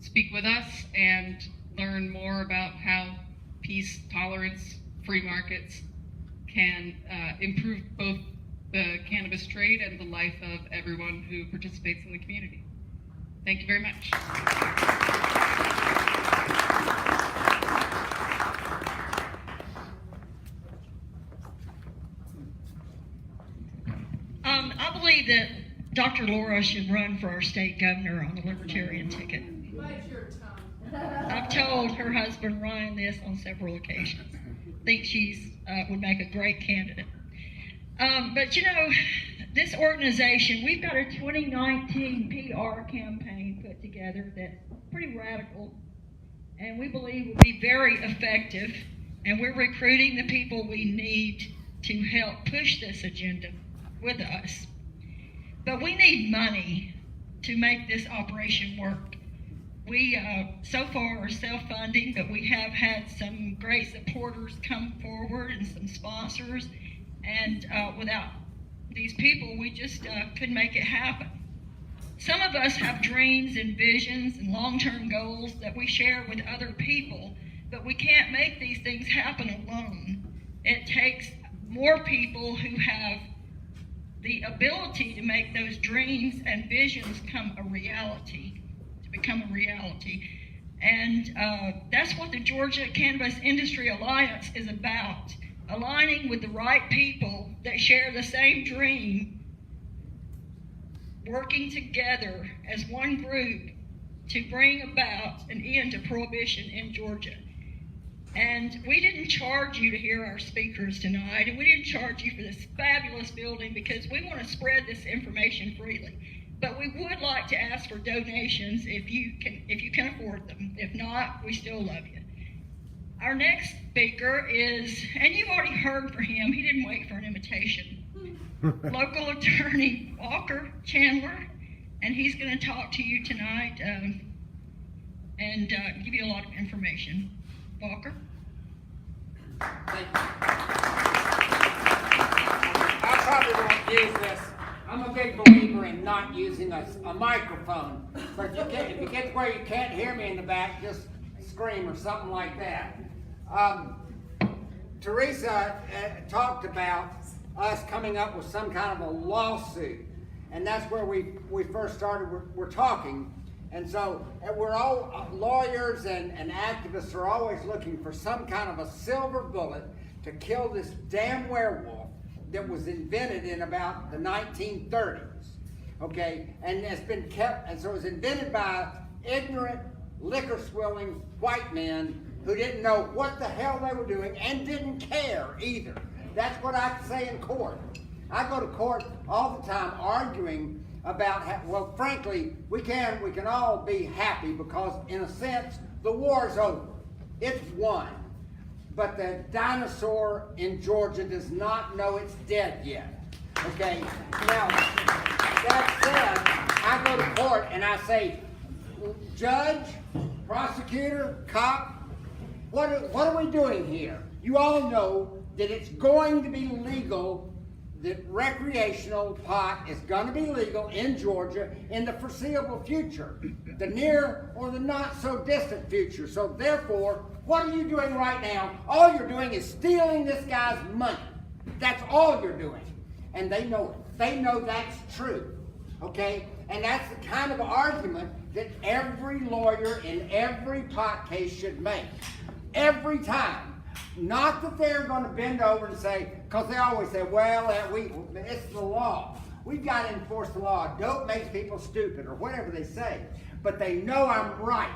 speak with us and learn more about how peace, tolerance, free markets can improve both the cannabis trade and the life of everyone who participates in the community. Thank you very much. I believe that Dr. Laura should run for our state governor on the Libertarian ticket. I've told her husband Ryan this on several occasions. I think she's would make a great candidate. But you know, this organization, we've got a 2019 PR campaign put together that's pretty radical, and we believe will be very effective. And we're recruiting the people we need to help push this agenda with us. But we need money to make this operation work. We so far are self-funding, but we have had some great supporters come forward and some sponsors. And without these people, we just couldn't make it happen. Some of us have dreams and visions and long-term goals that we share with other people, but we can't make these things happen alone. It takes more people who have the ability to make those dreams and visions become a reality. And that's what the Georgia Cannabis Industry Alliance is about. Aligning with the right people that share the same dream, working together as one group to bring about an end to prohibition in Georgia. And we didn't charge you to hear our speakers tonight, and we didn't charge you for this fabulous building because we want to spread this information freely. But we would like to ask for donations if you can afford them. If not, we still love you. Our next speaker is, and you've already heard from him, he didn't wait for an invitation, local attorney Walker Chandler, and he's going to talk to you tonight and give you a lot of information. Walker? Thank you. I probably won't use this. I'm a big believer in not using a microphone, but if you get to where you can't hear me in the back, just scream or something like that. Teresa talked about us coming up with some kind of a lawsuit, and that's where we first started. We're talking, and so we're all lawyers and activists are always looking for some kind of a silver bullet to kill this damn werewolf that was invented in about the 1930s. Okay, and it's been kept, and so it was invented by ignorant, liquor-swilling white men who didn't know what the hell they were doing and didn't care either. That's what I say in court. I go to court all the time arguing about how, well, frankly, we can all be happy because, in a sense, the war's over. It's won. But the dinosaur in Georgia does not know it's dead yet. Okay? Now, that said, I go to court and I say, judge, prosecutor, cop, what are we doing here? You all know that it's going to be legal, that recreational pot is going to be legal in Georgia in the foreseeable future, the near or the not so distant future. So therefore, what are you doing right now? All you're doing is stealing this guy's money. That's all you're doing. And they know it. They know that's true. Okay? And that's the kind of argument that every lawyer in every pot case should make. Every time. Not that they're going to bend over and say, because they always say, well, it's the law. We've got to enforce the law. Dope makes people stupid, or whatever they say. But they know I'm right,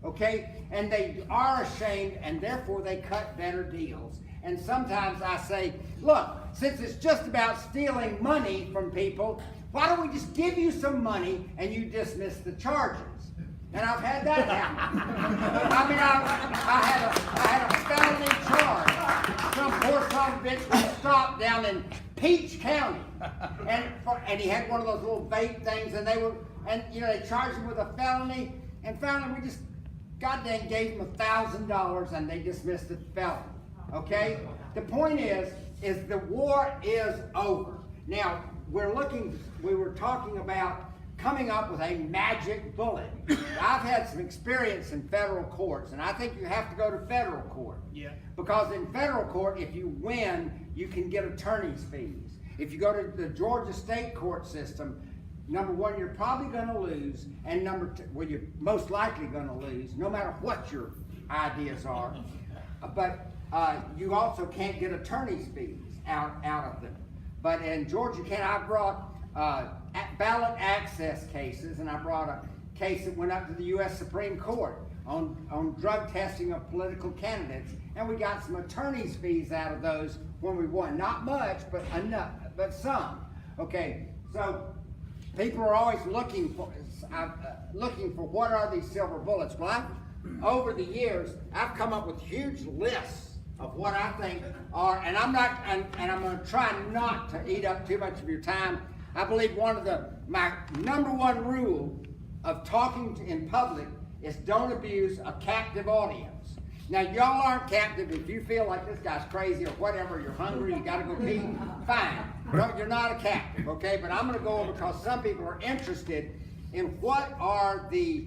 okay? And they are ashamed, and therefore they cut better deals. And sometimes I say, look, since it's just about stealing money from people, why don't we just give you some money and you dismiss the charges? And I've had that happen. I mean, I had a felony charge. Some poor son of a bitch was stopped down in Peach County, and he had one of those little vape things, and they charged him with a felony, and finally we just gave him $1,000, and they dismissed the felony. Okay? The point is, is the war is over. Now, we were talking about coming up with a magic bullet. I've had some experience in federal courts, and I think you have to go to federal court. Yeah. Because in federal court, if you win, you can get attorney's fees. If you go to the Georgia state court system, number one, you're probably gonna lose, and number two, well, you're most likely gonna lose, no matter what your ideas are. But you also can't get attorney's fees out of them. But in Georgia, I brought ballot access cases, and I brought a case that went up to the U.S. Supreme Court on drug testing of political candidates, and we got some attorney's fees out of those when we won. Not much, but enough, but some. Okay, so people are always looking for what are these silver bullets. Well, over the years, I've come up with huge lists of what I think are, and I'm going to try not to eat up too much of your time. I believe my number one rule of talking in public is don't abuse a captive audience. Now, y'all aren't captive. If you feel like this guy's crazy or whatever, you're hungry, you got to go pee, fine. No, you're not a captive, okay? But I'm going to go over because some people are interested in what are the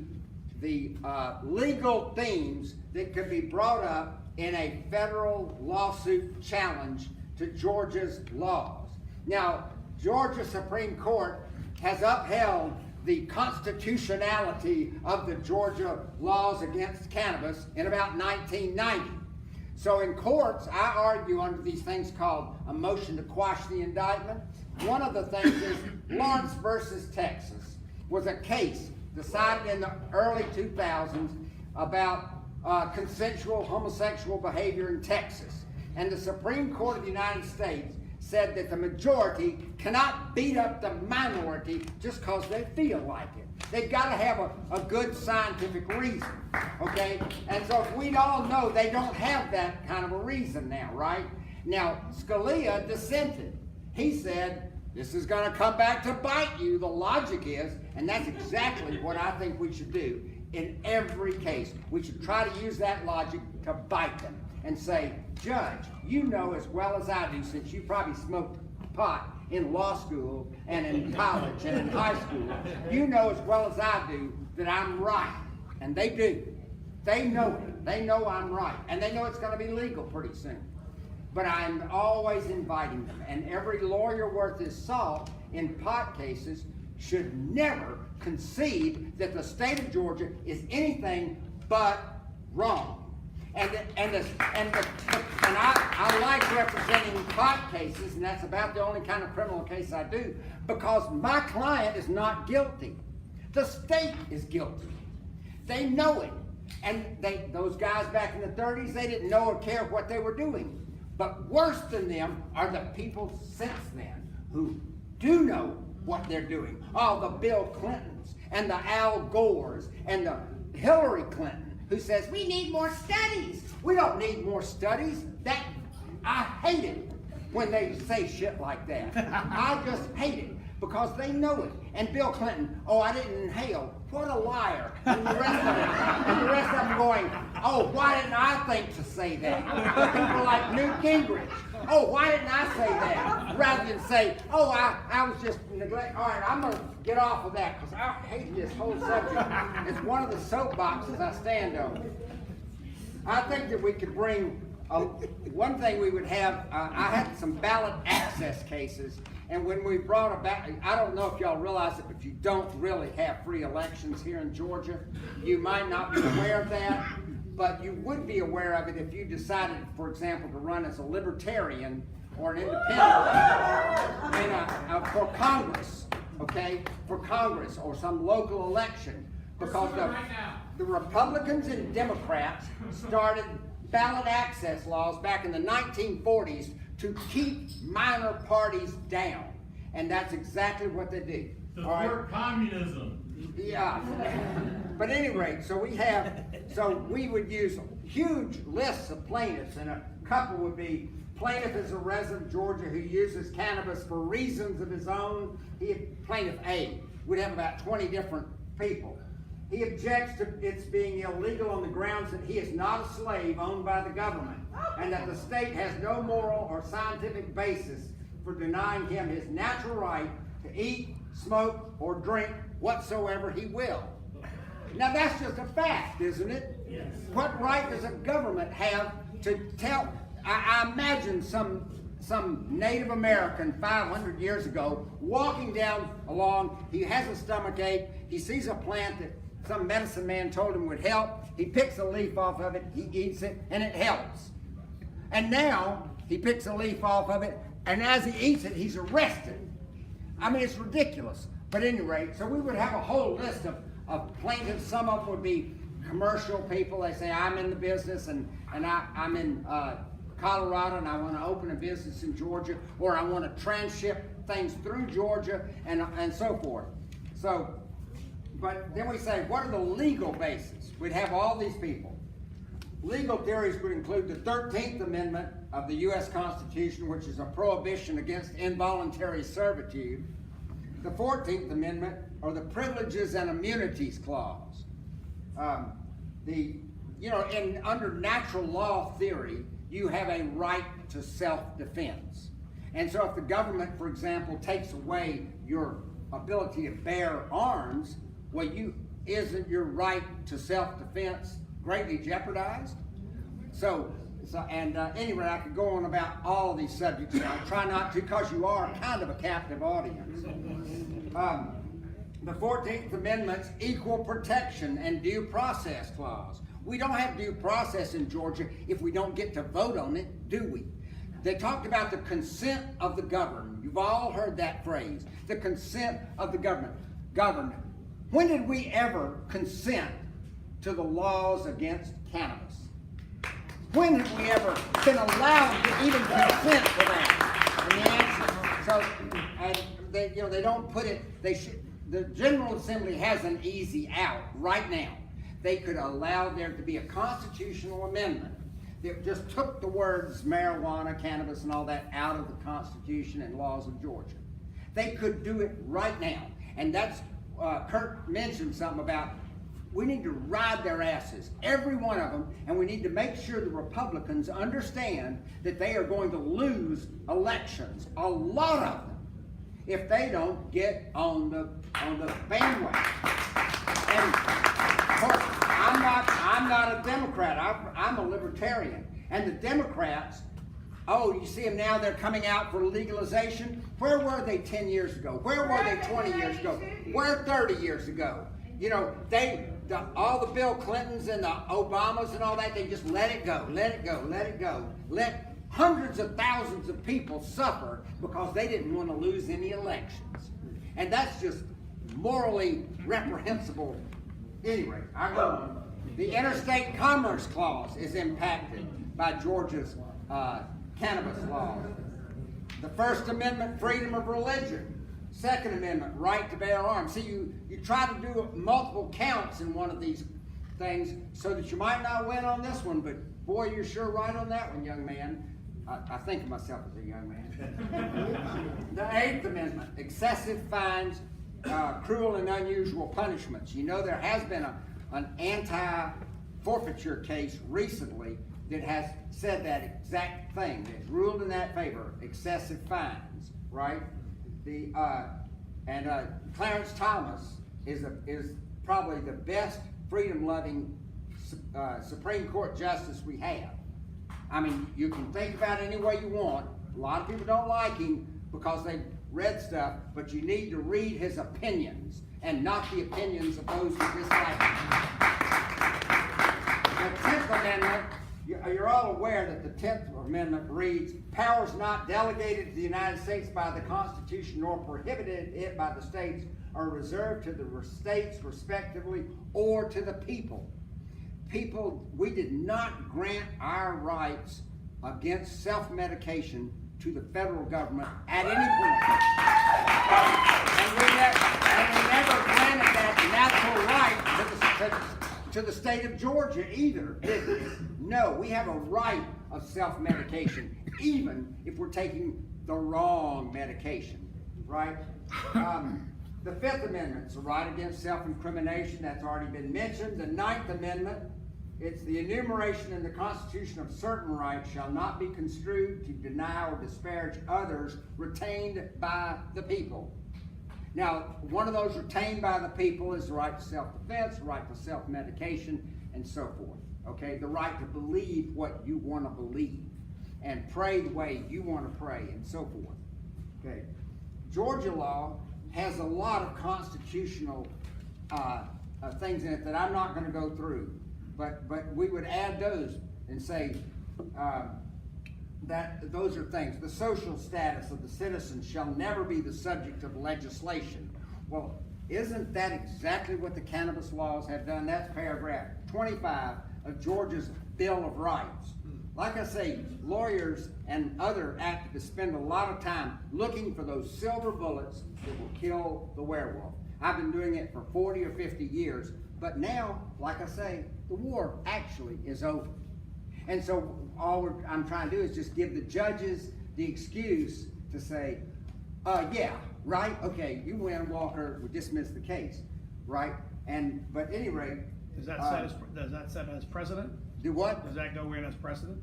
legal themes that could be brought up in a federal lawsuit challenge to Georgia's laws. Now, Georgia Supreme Court has upheld the constitutionality of the Georgia laws against cannabis in about 1990. So in courts, I argue under these things called a motion to quash the indictment. One of the things is Lawrence versus Texas was a case decided in the early 2000s about consensual homosexual behavior in Texas. And the Supreme Court of the United States said that the majority cannot beat up the minority just because they feel like it. They've got to have a good scientific reason, okay? And so if we all know they don't have that kind of a reason now, right? Now, Scalia dissented. He said, this is going to come back to bite you. The logic is, and that's exactly what I think we should do in every case. We should try to use that logic to bite them and say, Judge, you know as well as I do, since you probably smoked pot in law school and in college and in high school, you know as well as I do that I'm right. And they do. They know it. They know I'm right. And they know it's going to be legal pretty soon. But I'm always inviting them. And every lawyer worth his salt in pot cases should never concede that the state of Georgia is anything but wrong. And I like representing pot cases, and that's about the only kind of criminal case I do, because my client is not guilty. The state is guilty. They know it. And those guys back in the 30s, they didn't know or care what they were doing. But worse than them are the people since then who do know what they're doing. Oh, the Bill Clintons and the Al Gores and the Hillary Clinton, who says, we need more studies. We don't need more studies. I hate it when they say shit like that. I just hate it because they know it. And Bill Clinton, oh, I didn't inhale. What a liar. And the rest of them going, oh, why didn't I think to say that? People like Newt Gingrich. Oh, why didn't I say that? Rather than say, oh, I was just neglecting. All right, I'm going to get off of that because I hate this whole subject. It's one of the soapboxes I stand on. I think that we could bring, one thing we would have, I had some ballot access cases, and when we brought about, I don't know if y'all realize it, but you don't really have free elections here in Georgia. You might not be aware of that, but you would be aware of it if you decided, for example, to run as a libertarian or an independent for Congress, okay? For Congress or some local election. Because the Republicans and Democrats started ballot access laws back in the 1940s to keep minor parties down. And that's exactly what they do. Support communism. Yeah. But at any rate, so we would use huge lists of plaintiffs, and a couple would be plaintiff is a resident of Georgia who uses cannabis for reasons of his own. Plaintiff A would have about 20 different people. He objects to its being illegal on the grounds that he is not a slave owned by the government, and that the state has no moral or scientific basis for denying him his natural right to eat, smoke, or drink whatsoever he will. Now that's just a fact, isn't it? Yes. What right does a government have to tell? I imagine some Native American 500 years ago walking down along, he has a stomach ache, he sees a plant that some medicine man told him would help, he picks a leaf off of it, he eats it, and it helps. And now he picks a leaf off of it, and as he eats it, he's arrested. I mean, it's ridiculous. But at any rate, so we would have a whole list of plaintiffs. Some of them would be commercial people. They say, I'm in the business, and I'm in Colorado, and I want to open a business in Georgia, or I want to transship things through Georgia, and so forth. So, but then we say, what are the legal bases? We'd have all these people. Legal theories would include the 13th Amendment of the U.S. Constitution, which is a prohibition against involuntary servitude. The 14th Amendment, or the Privileges and Immunities Clause. Under natural law theory, you have a right to self-defense. And so if the government, for example, takes away your ability to bear arms, well, isn't your right to self-defense greatly jeopardized? Anyway, I could go on about all these subjects, and I'll try not to, because you are kind of a captive audience. The 14th Amendment's Equal Protection and Due Process Clause. We don't have due process in Georgia if we don't get to vote on it, do we? They talked about the consent of the governed. You've all heard that phrase, the consent of the governed. When did we ever consent to the laws against cannabis? When have we ever been allowed to even consent to that? And the answer, they don't put it, the General Assembly has an easy out right now. They could allow there to be a constitutional amendment that just took the words marijuana, cannabis, and all that out of the Constitution and laws of Georgia. They could do it right now. And that's, Kurt mentioned something about we need to ride their asses, every one of them, and we need to make sure the Republicans understand that they are going to lose elections, a lot of them, if they don't get on the bandwagon. And of course, I'm not a Democrat. I'm a libertarian. And the Democrats, you see them now, they're coming out for legalization. Where were they 10 years ago? Where were they 20 years ago? Where 30 years ago? All the Bill Clintons and the Obamas and all that, they just let it go. Let hundreds of thousands of people suffer because they didn't want to lose any elections. And that's just morally reprehensible. Anyway, I go on. The Interstate Commerce Clause is impacted by Georgia's cannabis laws. The First Amendment, freedom of religion. Second Amendment, right to bear arms. See, you try to do multiple counts in one of these things so that you might not win on this one, but boy, you're sure right on that one, young man. I think of myself as a young man. The Eighth Amendment, excessive fines, cruel and unusual punishments. You know there has been an anti-forfeiture case recently that has said that exact thing. It's ruled in that favor, excessive fines, right? Clarence Thomas is probably the best freedom-loving Supreme Court justice we have. I mean, you can think about it any way you want. A lot of people don't like him because they've read stuff, but you need to read his opinions and not the opinions of those who dislike him. The 10th Amendment, you're all aware that the 10th Amendment reads, powers not delegated to the United States by the Constitution nor prohibited it by the states are reserved to the states respectively or to the people. People, we did not grant our rights against self-medication to the federal government at any point. And we never granted that natural right to the state of Georgia either, did we? No, we have a right of self-medication, even if we're taking the wrong medication, right? The Fifth Amendment's the right against self-incrimination. That's already been mentioned. The Ninth Amendment, it's the enumeration in the Constitution of certain rights shall not be construed to deny or disparage others retained by the people. Now, one of those retained by the people is the right to self-defense, the right to self-medication, and so forth. Okay, the right to believe what you want to believe and pray the way you want to pray, and so forth. Okay, Georgia law has a lot of constitutional things in it that I'm not going to go through, but we would add those and say that those are things. The social status of the citizen shall never be the subject of legislation. Well, isn't that exactly what the cannabis laws have done? That's paragraph 25 of Georgia's Bill of Rights. Like I say, lawyers and other activists spend a lot of time looking for those silver bullets that will kill the werewolf. I've been doing it for 40 or 50 years, but now, like I say, the war actually is over. And so all I'm trying to do is just give the judges the excuse to say, yeah, right, okay, you win, Walker, we dismiss the case, right? But at any rate, Does that set as precedent? do what? Does that go in as precedent?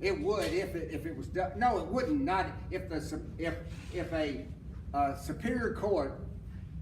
It would if it was done. No, it wouldn't. Not if a superior court,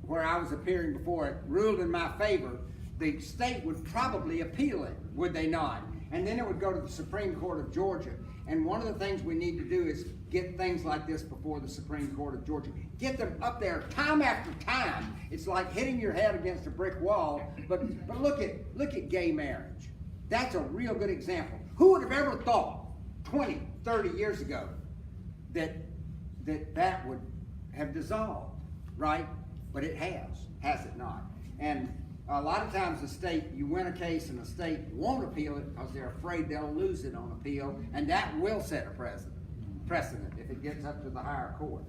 where I was appearing before it, ruled in my favor, the state would probably appeal it, would they not? And then it would go to the Supreme Court of Georgia. And one of the things we need to do is get things like this before the Supreme Court of Georgia. Get them up there time after time. It's like hitting your head against a brick wall. But look at gay marriage. That's a real good example. Who would have ever thought 20, 30 years ago that would have dissolved, right? But it has it not? And a lot of times the state, you win a case and the state won't appeal it because they're afraid they'll lose it on appeal, and that will set a precedent if it gets up to the higher court.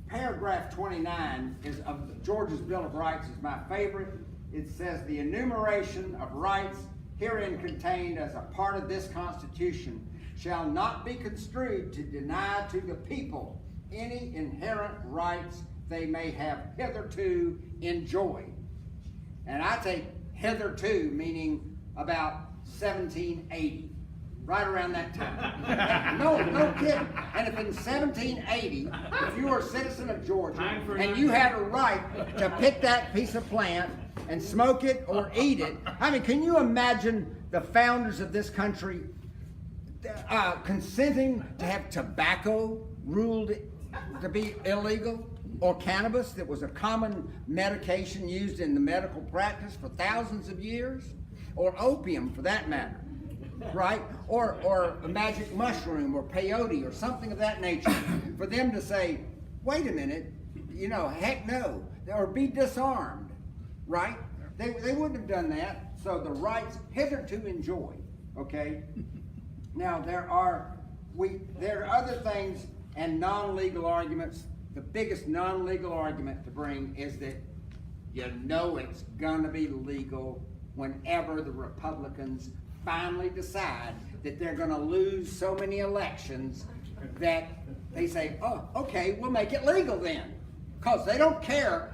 Paragraph 29 of Georgia's Bill of Rights is my favorite. It says the enumeration of rights herein contained as a part of this Constitution shall not be construed to deny to the people any inherent rights they may have hitherto enjoyed. And I take hitherto meaning about 1780, right around that time. No kidding. And if in 1780, if you were a citizen of Georgia and you had a right to pick that piece of plant and smoke it or eat it, I mean, can you imagine the founders of this country consenting to have tobacco ruled to be illegal? Or cannabis, that was a common medication used in the medical practice for thousands of years? Or opium, for that matter, right? Or a magic mushroom or peyote or something of that nature. For them to say, wait a minute, heck no, or be disarmed, right? They wouldn't have done that. So the rights hitherto enjoyed, okay? Now there are other things and non-legal arguments. The biggest non-legal argument to bring is that it's going to be legal whenever the Republicans finally decide that they're going to lose so many elections that they say, oh, okay, we'll make it legal then. Because they don't care.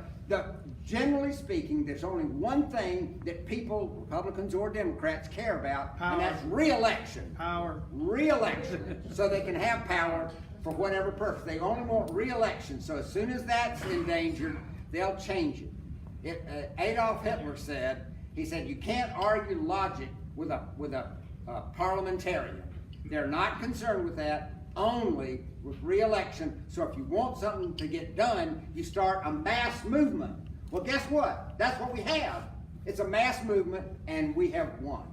Generally speaking, there's only one thing that people, Republicans or Democrats, care about, and that's re-election. Power. Re-election. So they can have power for whatever purpose. They only want re-election. So as soon as that's endangered, they'll change it. Adolf Hitler said, you can't argue logic with a parliamentarian. They're not concerned with that, only with re-election. So if you want something to get done, you start a mass movement. Well, guess what? That's what we have. It's a mass movement, and we have won.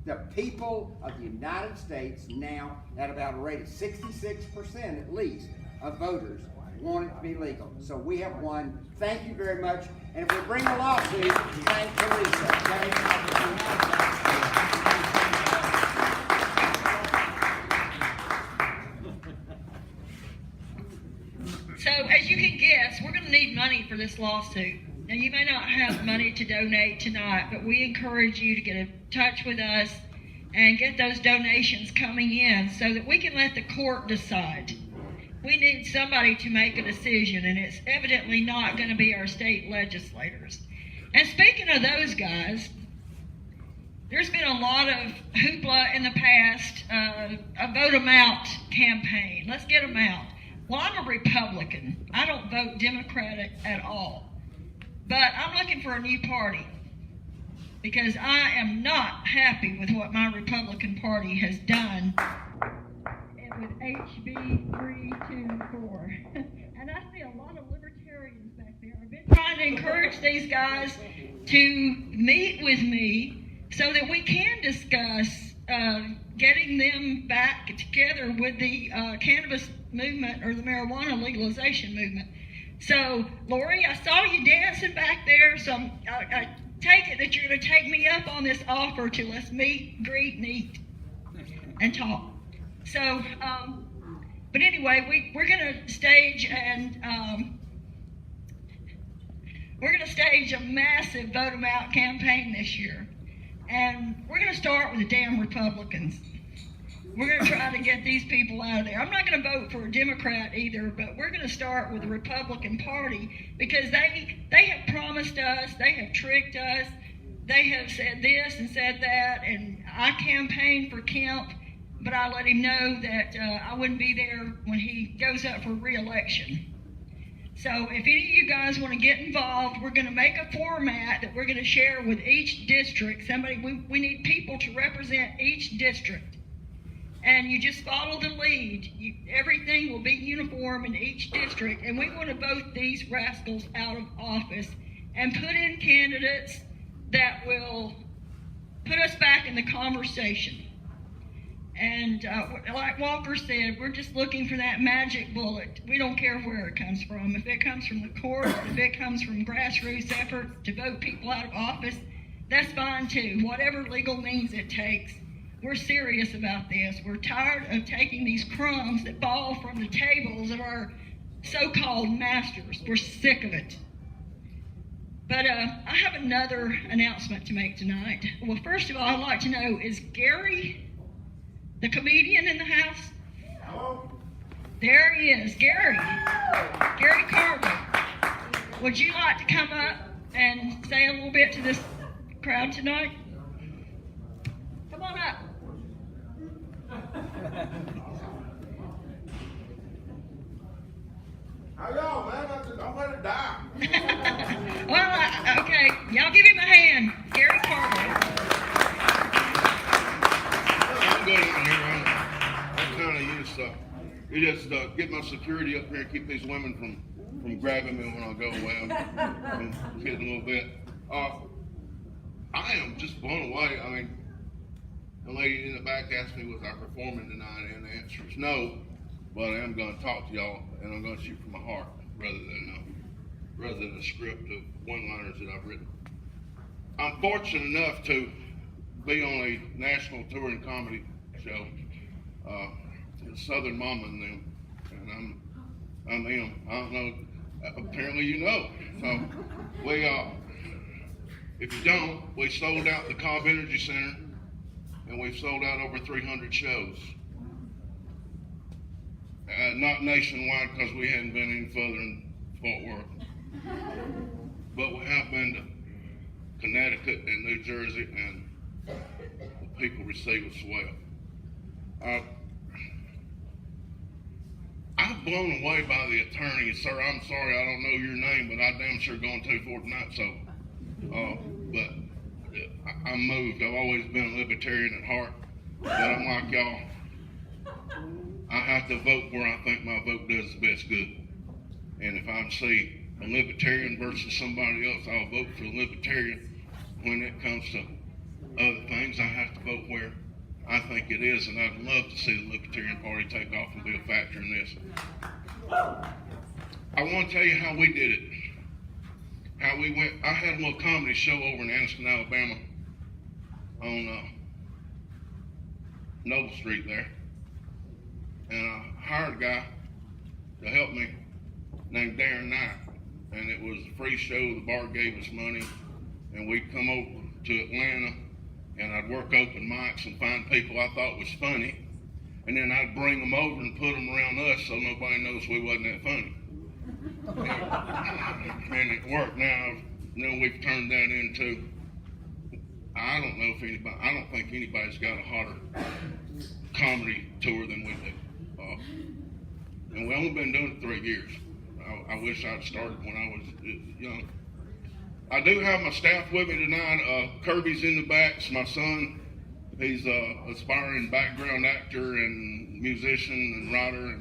The people of the United States now, at about a rate of 66% at least, of voters want it to be legal. So we have won. Thank you very much. And if we bring a lawsuit, thank Teresa. So as you can guess, we're going to need money for this lawsuit. Now you may not have money to donate tonight, but we encourage you to get in touch with us and get those donations coming in so that we can let the court decide. we need somebody to make a decision, and it's evidently not going to be our state legislators. And speaking of those guys, there's been a lot of hoopla in the past, a vote them out campaign. Let's get them out. Well, I'm a Republican. I don't vote Democratic at all. But I'm looking for a new party because I am not happy with what my Republican Party has done with HB 324. And I see a lot of libertarians back there. I've been trying to encourage these guys to meet with me so that we can discuss getting them back together with the cannabis movement or the marijuana legalization movement. So, Lori, I saw you dancing back there, so I take it that you're going to take me up on this offer to let's meet, greet, and eat, and talk. So, but anyway, we're going to stage a massive vote 'em out campaign this year. And we're going to start with the damn Republicans. We're going to try to get these people out of there. I'm not going to vote for a Democrat either, but we're going to start with the Republican Party because they have promised us, they have tricked us, they have said this and said that, and I campaigned for Kemp, but I let him know that I wouldn't be there when he goes up for re-election. So if any of you guys want to get involved, we're going to make a format that we're going to share with each district. We need people to represent each district. And you just follow the lead. Everything will be uniform in each district. And we want to vote these rascals out of office and put in candidates that will put us back in the conversation. And like Walker said, we're just looking for that magic bullet. We don't care where it comes from. If it comes from the courts, if it comes from grassroots efforts to vote people out of office, that's fine too. Whatever legal means it takes. We're serious about this. We're tired of taking these crumbs that fall from the tables of our so-called masters. We're sick of it. But I have another announcement to make tonight. Well, first of all, I'd like to know, is Gary the comedian in the house? Hello? There he is, Gary Carver. Would you like to come up and say a little bit to this crowd tonight? Come on up. How y'all, man? I'm ready to die. Well, okay, y'all give him a hand. Gary Carver. I'm good on here. I'm kind of used to you just get my security up here and keep these women from grabbing me when I go away. I'm kidding a little bit. I am just blown away. I mean, the lady in the back asked me, was I performing tonight? And the answer is no. But I am going to talk to y'all, and I'm going to shoot from my heart rather than a script of one-liners that I've written. I'm fortunate enough to be on a national touring comedy show, Southern Mama and them, and I'm them. I don't know. Apparently, you know. So we, if you don't, we sold out the Cobb Energy Center, and we've sold out over 300 shows. Not nationwide because we hadn't been any further than Fort Worth, but we have been to Connecticut and New Jersey, and the people receive us well. I'm blown away by the attorney. Sir, I'm sorry I don't know your name, but I damn sure going to for tonight. So, but I'm moved. I've always been a libertarian at heart, but I'm like y'all. I have to vote where I think my vote does the best good. And if I see a libertarian versus somebody else, I'll vote for the libertarian. When it comes to other things, I have to vote where I think it is, and I'd love to see the Libertarian Party take off and be a factor in this. I want to tell you how we did it. How we went. I had a little comedy show over in Anniston, Alabama, on Noble Street there. And I hired a guy to help me named Darren Knight. And it was a free show. The bar gave us money. And we'd come over to Atlanta, and I'd work open mics and find people I thought was funny. and then I'd bring them over and put them around us so nobody knows we wasn't that funny. And it worked. Now we've turned that into, I don't think anybody's got a hotter comedy tour than we do. And we've only been doing it 3 years. I wish I'd started when I was young. I do have my staff with me tonight. Kirby's in the back. It's my son. He's an aspiring background actor and musician and writer.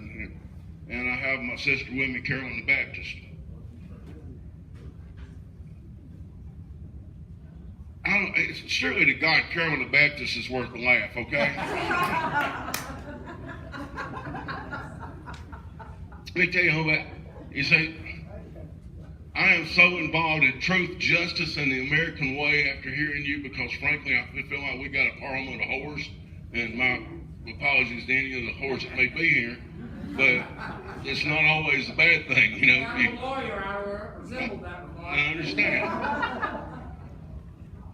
And I have my sister with me, Carolyn the Baptist. Surely to God, Carolyn the Baptist is worth a laugh, okay? Let me tell you all that. You see, I am so involved in truth, justice, and the American way after hearing you because, frankly, I feel like we got a parliament of whores. And my apologies to any of the whores that may be here, but it's not always a bad thing, you know. I'm a lawyer. I resemble that a lot. I understand.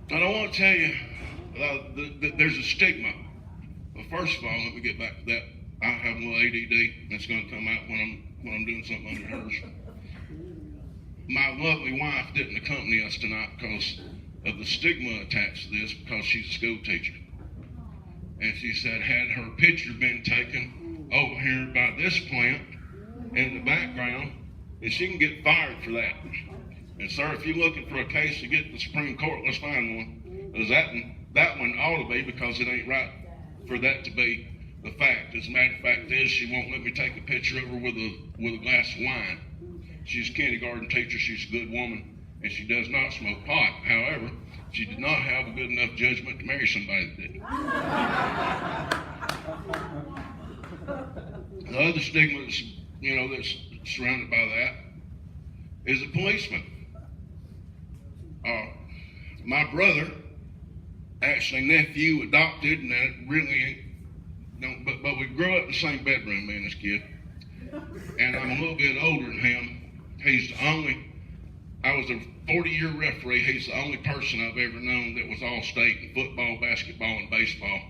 But I want to tell you, there's a stigma. Well, first of all, let me get back to that. I have a little ADD that's going to come out when I'm doing something under hers. My lovely wife didn't accompany us tonight because of the stigma attached to this because she's a school teacher. And she said, had her picture been taken over here by this plant in the background, and she can get fired for that. And sir, if you're looking for a case to get to the Supreme Court, let's find one. Because that one ought to be, because it ain't right for that to be the fact. As a matter of fact is, she won't let me take a picture of her with a glass of wine. She's a kindergarten teacher, she's a good woman, and she does not smoke pot. However, she did not have a good enough judgment to marry somebody that did. The other stigma that's, that's surrounded by that is a policeman. My brother, actually nephew, adopted, and that really ain't, but we grew up in the same bedroom, me and this kid. And I'm a little bit older than him. I was a 40-year referee. He's the only person I've ever known that was all-state in football, basketball, and baseball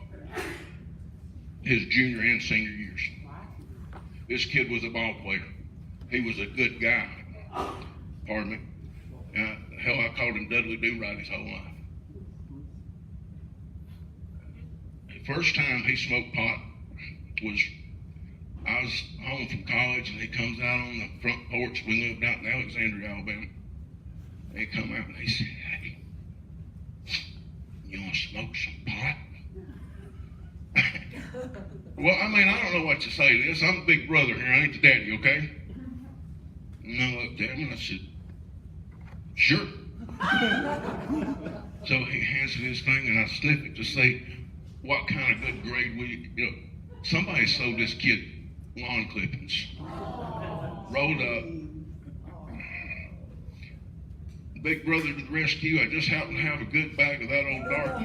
his junior and senior years. This kid was a ball player. He was a good guy. Pardon me. Hell, I called him Dudley Do-Right his whole life. The first time he smoked pot was, I was home from college, and he comes out on the front porch. We lived out in Alexandria, Alabama. And he come out and he said, "Hey, you want to smoke some pot?" Well, I mean, I don't know what to say to this. I'm the big brother here. I ain't the daddy, okay? And I looked at him and I said, "Sure." So he hands me this thing, and I sniff it to see what kind of good grade somebody sold this kid lawn clippings. Rolled up. Big brother to the rescue. I just happened to have a good bag of that old dart.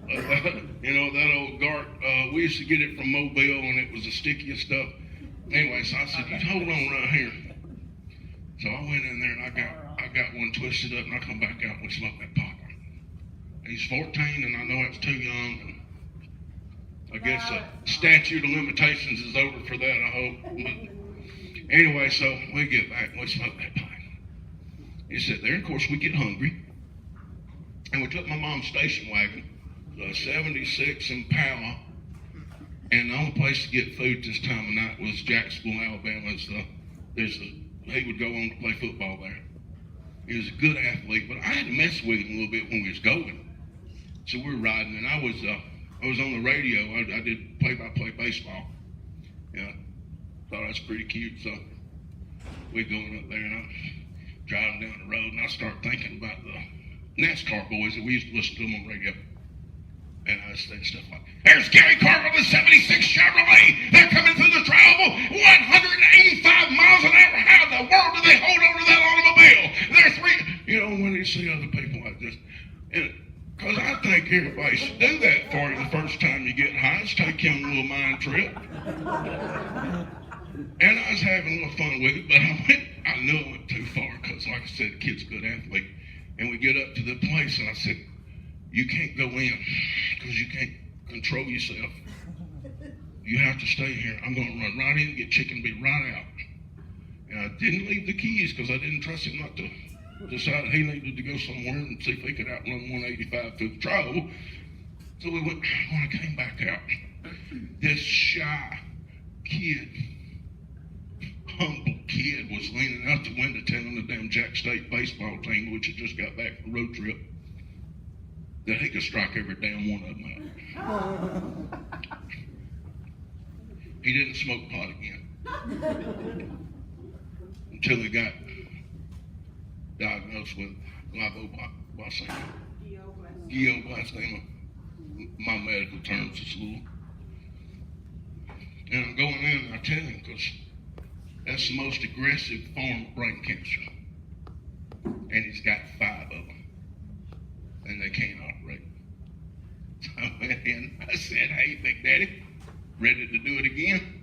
That old dart. We used to get it from Mobile, and it was the stickiest stuff. Anyway, so I said, "You hold on right here." So I went in there, and I got one twisted up, and I come back out and we smoked that pot. He's 14, and I know it's too young. And I guess the statute of limitations is over for that, I hope. But anyway, so we get back and we smoke that pot. He sat there, and of course we get hungry. And we took my mom's station wagon, the 76 Impala, and the only place to get food this time of night was Jacksonville, Alabama. He would go on to play football there. He was a good athlete, but I had to mess with him a little bit when we was going. So we were riding, and I was on the radio. I did play-by-play baseball. Yeah, thought I was pretty cute, so we going up there, and I'm driving down the road, and I start thinking about the NASCAR boys that we used to listen to them on the radio. And I was saying stuff like, "There's Gary Carter with the 76 Chevrolet. They're coming through the travel 185 miles an hour. How in the world do they hold on to that automobile? They're when you see other people like this. Because I think everybody should do that for you the first time you get high. Just take you on a little mind trip. And I was having a little fun with it, but I knew I went too far because, like I said, the kid's a good athlete. And we get up to the place, and I said, "You can't go in because you can't control yourself." you have to stay here. I'm going to run right in, get chicken, and be right out. And I didn't leave the keys because I didn't trust him not to decide he needed to go somewhere and see if he could outrun 185 through the trail. So we went. When I came back out, this shy kid, humble kid, was leaning out the window telling the damn Jack State baseball team, which had just got back from a road trip, that he could strike every damn one of them out. He didn't smoke pot again until he got diagnosed with glioblastoma. Glioblastoma. My medical terms is a little. And I'm going in and I tell him, because that's the most aggressive form of brain cancer. And he's got 5 of them. And they can't operate. So I went in, I said, hey, Big Daddy, ready to do it again?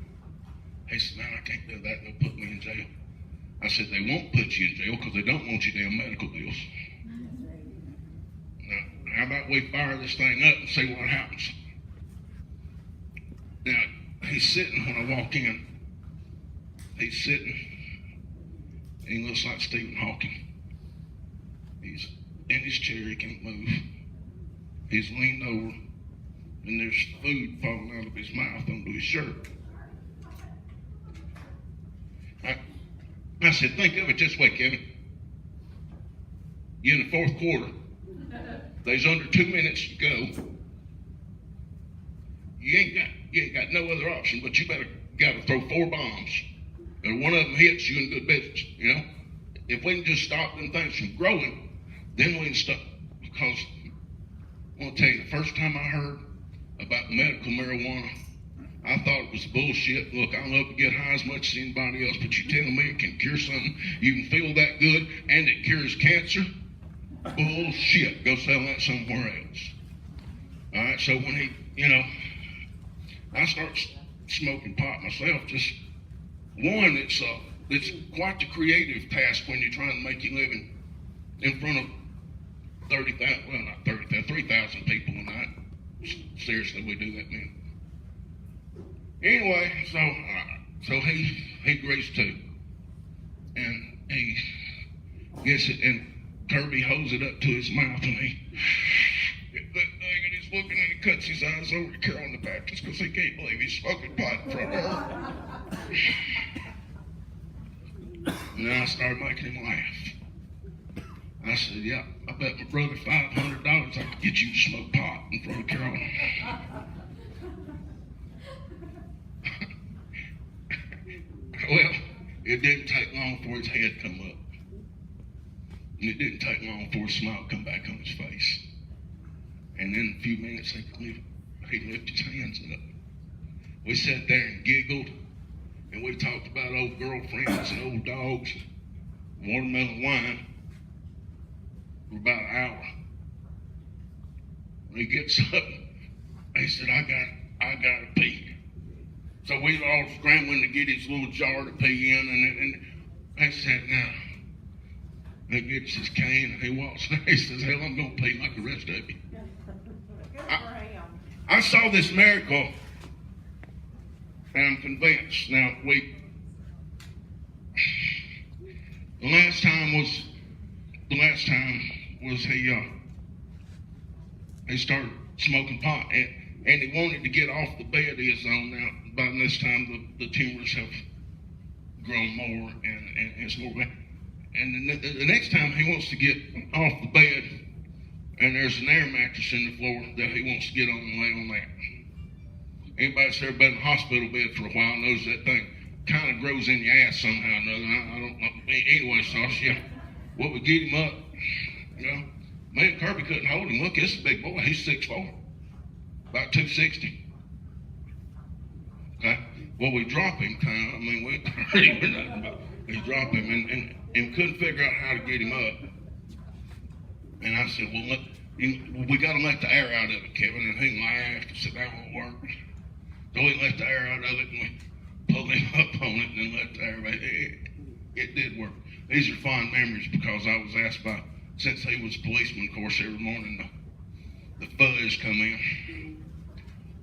He said, man, I can't do that. They'll put me in jail. I said, they won't put you in jail because they don't want your damn medical bills. Now, how about we fire this thing up and see what happens? Now, he's sitting when I walk in. He's sitting, and he looks like Stephen Hawking. He's in his chair, he can't move. He's leaned over, and there's food falling out of his mouth onto his shirt. I said, think of it this way, Kevin. You're in the 4th quarter. There's under 2 minutes to go. You ain't got no other option, but you gotta throw 4 bombs. And one of them hits, you in good business, you know? If we can just stop them things from growing, then we can stop. Because I want to tell you, the first time I heard about medical marijuana, I thought it was bullshit. Look, I love to get high as much as anybody else, but you telling me it can cure something, you can feel that good, and it cures cancer? Bullshit. Go sell that somewhere else. All right, so when he, I start smoking pot myself. Just one, it's quite the creative task when you're trying to make your living in front of 3,000 people a night. Seriously, we do that, man. Anyway, so he agrees to, and he gets it, and Kirby holds it up to his mouth, and he gets that thing, and he's looking, and he cuts his eyes over to Carolyn the Baptist because he can't believe he's smoking pot in front of her. And then I started making him laugh. I said, yeah, I bet my brother $500 I could get you to smoke pot in front of Carolyn. Well, it didn't take long for his head to come up. And it didn't take long for a smile to come back on his face. And in a few minutes, he lifted his hands up. We sat there and giggled, and we talked about old girlfriends and old dogs, and watermelon wine for about an hour. When he gets up, he said, I gotta pee. So we were all scrambling to get his little jar to pee in, and I said, now, he gets his cane, and he walks there. He says, hell, I'm going to pee like the rest of you. I saw this miracle, and I'm convinced. Now, the last time was he started smoking pot, and he wanted to get off the bed he was on. Now, by this time, the tumors have grown more, and it's more. And the next time he wants to get off the bed, and there's an air mattress in the floor that he wants to get on and lay on that. Anybody that's ever been in a hospital bed for a while knows that thing kind of grows in your ass somehow or another. I don't know. Anyway, so yeah, what would get him up, me and Kirby couldn't hold him. Look, this is a big boy. He's 6'4", about 260. Okay? Well, we drop him kind of. We hurt him or nothing, but we drop him and couldn't figure out how to get him up. And I said, well, we got to let the air out of it, Kevin. And he laughed and said, that won't work. So we let the air out of it, and we pulled him up on it and then let the air out. It did work. These are fond memories because I was asked by, since he was a policeman, of course, every morning the fuzz come in.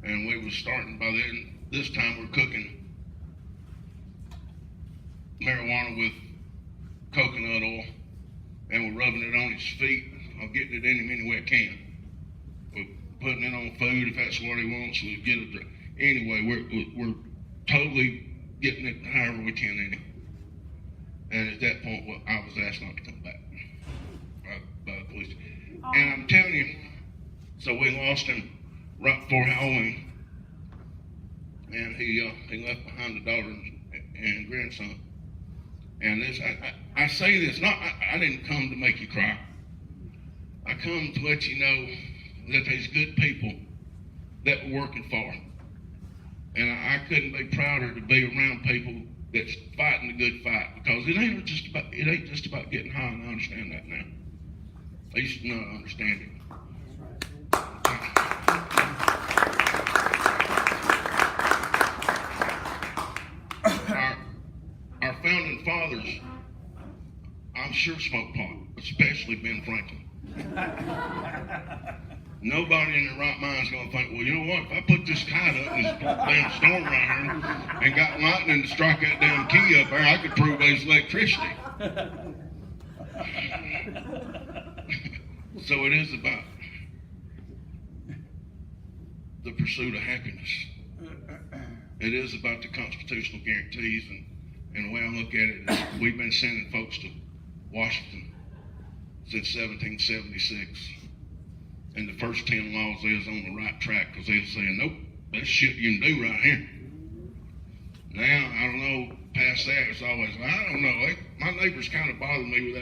And we was starting by then. this time we're cooking marijuana with coconut oil, and we're rubbing it on his feet. I'm getting it in him any way I can. We're putting it on food if that's what he wants. We get it. Anyway, we're totally getting it however we can in him. And at that point, well, I was asked not to come back by the police. And I'm telling you, so we lost him right before Halloween, and he left behind the daughter and grandson. And this, I say this, I didn't come to make you cry. I come to let you know that there's good people that we're working for. And I couldn't be prouder to be around people that's fighting the good fight, because it ain't just about getting high, and I understand that now. I used to not understand it. Our founding fathers, I'm sure, smoked pot, especially Ben Franklin. Nobody in their right mind is going to think, well, you know what, if I put this kite up in this damn storm right here and got lightning to strike that damn key up there, I could prove there's electricity. So it is about the pursuit of happiness. It is about the constitutional guarantees, and the way I look at it is we've been sending folks to Washington since 1776. And the first 10 laws, they was on the right track, because they was saying, nope, that's shit you can do right here. Now, I don't know, past that, it's always, I don't know, my neighbors kind of bother me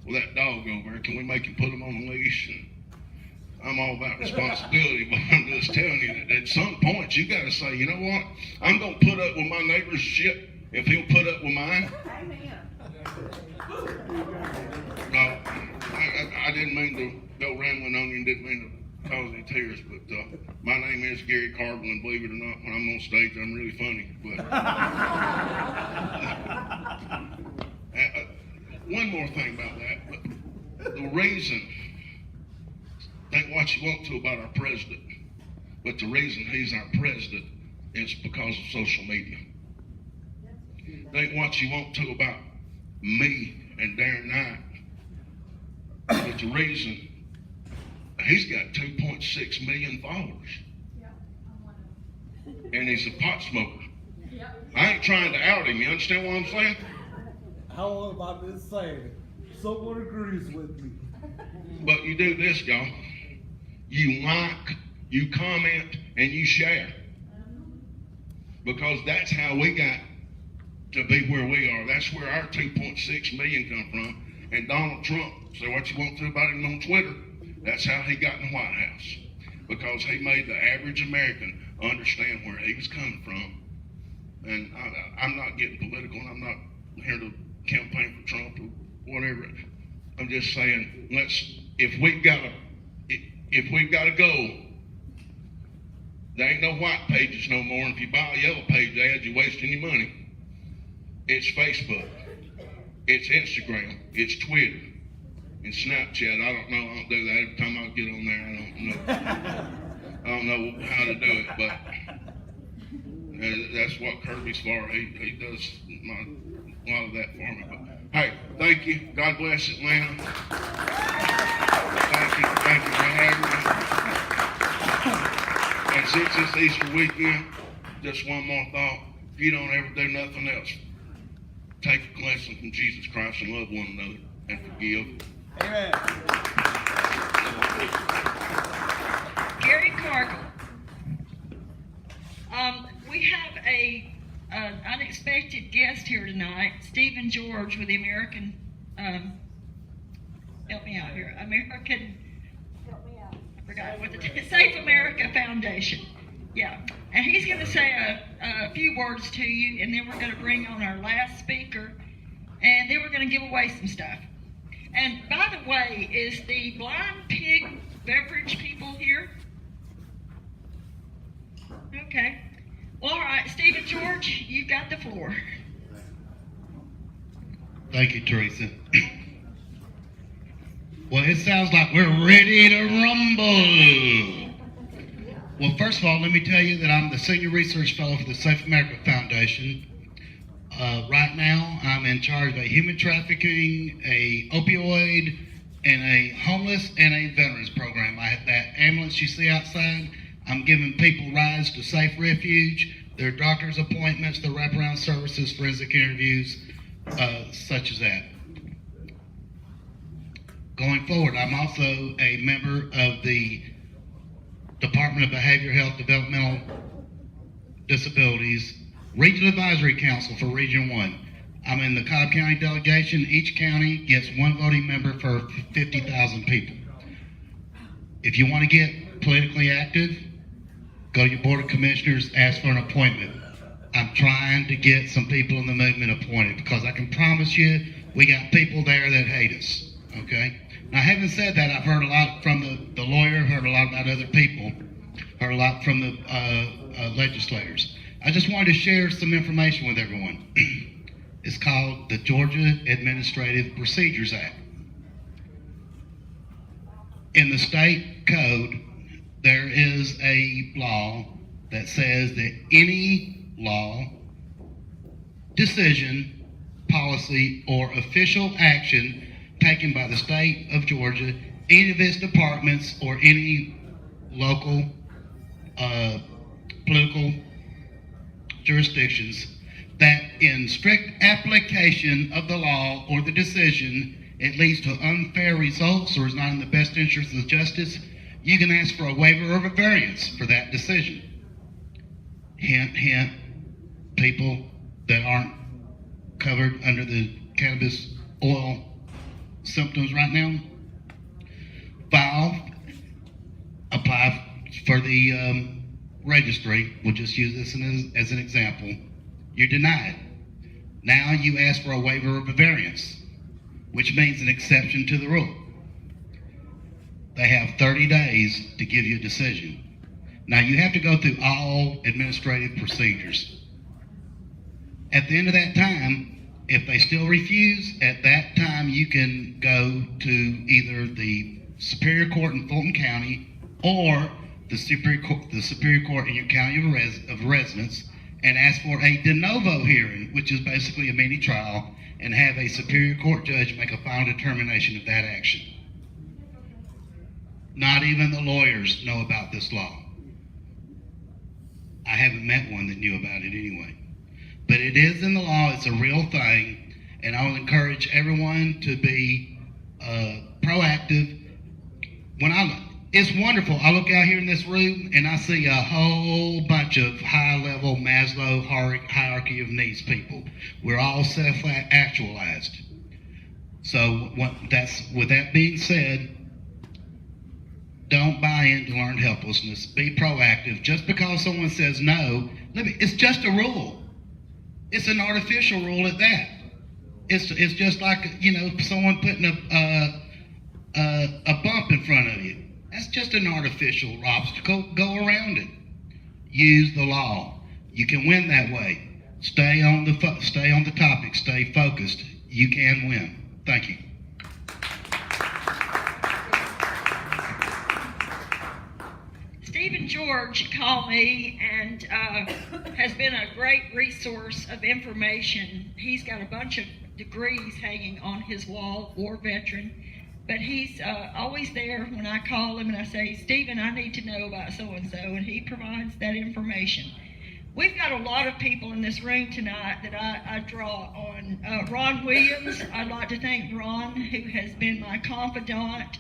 with that dog over there. Can we make him put him on a leash? And I'm all about responsibility, but I'm just telling you that at some point, you got to say, you know what, I'm going to put up with my neighbor's shit if he'll put up with mine. No, I didn't mean to go rambling on you and didn't mean to cause any tears, but my name is Gary Cardwell, and believe it or not, when I'm on stage, I'm really funny. But one more thing about that, but the reason, think what you want to about our president, but the reason he's our president is because of social media. Think what you want to about me and Darren Knight, but the reason he's got 2.6 million followers, and he's a pot smoker. I ain't trying to out him, you understand what I'm saying? How about this saying? Someone agrees with me. But you do this, y'all. You like, you comment, and you share. Because that's how we got to be where we are. That's where our 2.6 million come from. And Donald Trump, say what you want to about him on Twitter, that's how he got in the White House. Because he made the average American understand where he was coming from. And I'm not getting political, and I'm not here to campaign for Trump or whatever. I'm just saying, if we've got a goal, there ain't no white pages no more. And if you buy a yellow page ad, you're wasting your money. It's Facebook, it's Instagram, it's Twitter, and Snapchat. I don't know, I don't do that. Every time I get on there, I don't know how to do it, but that's what Kirby's for. He does a lot of that for me. But hey, thank you. God bless Atlanta. Thank you for having me. And since it's Easter weekend, just one more thought. If you don't ever do nothing else, take a lesson from Jesus Christ and love one another and forgive. Amen. Gary Cargill. We have an unexpected guest here tonight, Stephen George with the American, help me out here, I forgot what Safe America Foundation. Yeah, and he's going to say a few words to you, and then we're going to bring on our last speaker, and then we're going to give away some stuff. And by the way, is the Blind Pig beverage people here? Okay. Well, all right, Stephen George, you've got the floor. Thank you, Teresa. Well, it sounds like we're ready to rumble. Well, first of all, let me tell you that I'm the Senior Research Fellow for the Safe America Foundation. Right now, I'm in charge of a human trafficking, a opioid, and a homeless and a veterans program. I have that ambulance you see outside. I'm giving people rides to safe refuge, their doctor's appointments, their wraparound services, forensic interviews, such as that. Going forward, I'm also a member of the Department of Behavioral Health, Developmental Disabilities Regional Advisory Council for Region 1. I'm in the Cobb County delegation. Each county gets one voting member for 50,000 people. If you want to get politically active, go to your Board of Commissioners, ask for an appointment. I'm trying to get some people in the movement appointed because I can promise you we got people there that hate us, okay? Now, having said that, I've heard a lot from the lawyer, heard a lot about other people, heard a lot from the legislators. I just wanted to share some information with everyone. It's called the Georgia Administrative Procedures Act. In the state code, there is a law that says that any law, decision, policy, or official action taken by the state of Georgia, any of its departments, or any local political jurisdictions, that in strict application of the law or the decision, it leads to unfair results or is not in the best interest of justice, you can ask for a waiver or a variance for that decision. Hint, hint, people that aren't covered under the cannabis oil symptoms right now, apply for the registry. We'll just use this as an example. You're denied. Now you ask for a waiver of a variance, which means an exception to the rule. They have 30 days to give you a decision. Now you have to go through all administrative procedures. At the end of that time, if they still refuse, at that time you can go to either the Superior Court in Fulton County or the Superior Court in your county of residence and ask for a de novo hearing, which is basically a mini trial, and have a Superior Court judge make a final determination of that action. Not even the lawyers know about this law. I haven't met one that knew about it anyway. But it is in the law, it's a real thing, and I will encourage everyone to be proactive. It's wonderful. I look out here in this room and I see a whole bunch of high-level Maslow hierarchy of needs people. We're all self-actualized. So with that being said, don't buy into learned helplessness. Be proactive. Just because someone says no, it's just a rule. It's an artificial rule at that. It's just like, someone putting a bump in front of you. That's just an artificial obstacle. Go around it. Use the law. You can win that way. Stay on the topic. Stay focused. You can win. Thank you. Stephen George called me and has been a great resource of information. He's got a bunch of degrees hanging on his wall, war veteran, but he's always there when I call him and I say, Stephen, I need to know about so-and-so, and he provides that information. We've got a lot of people in this room tonight that I draw on. Ron Williams, I'd like to thank Ron, who has been my confidant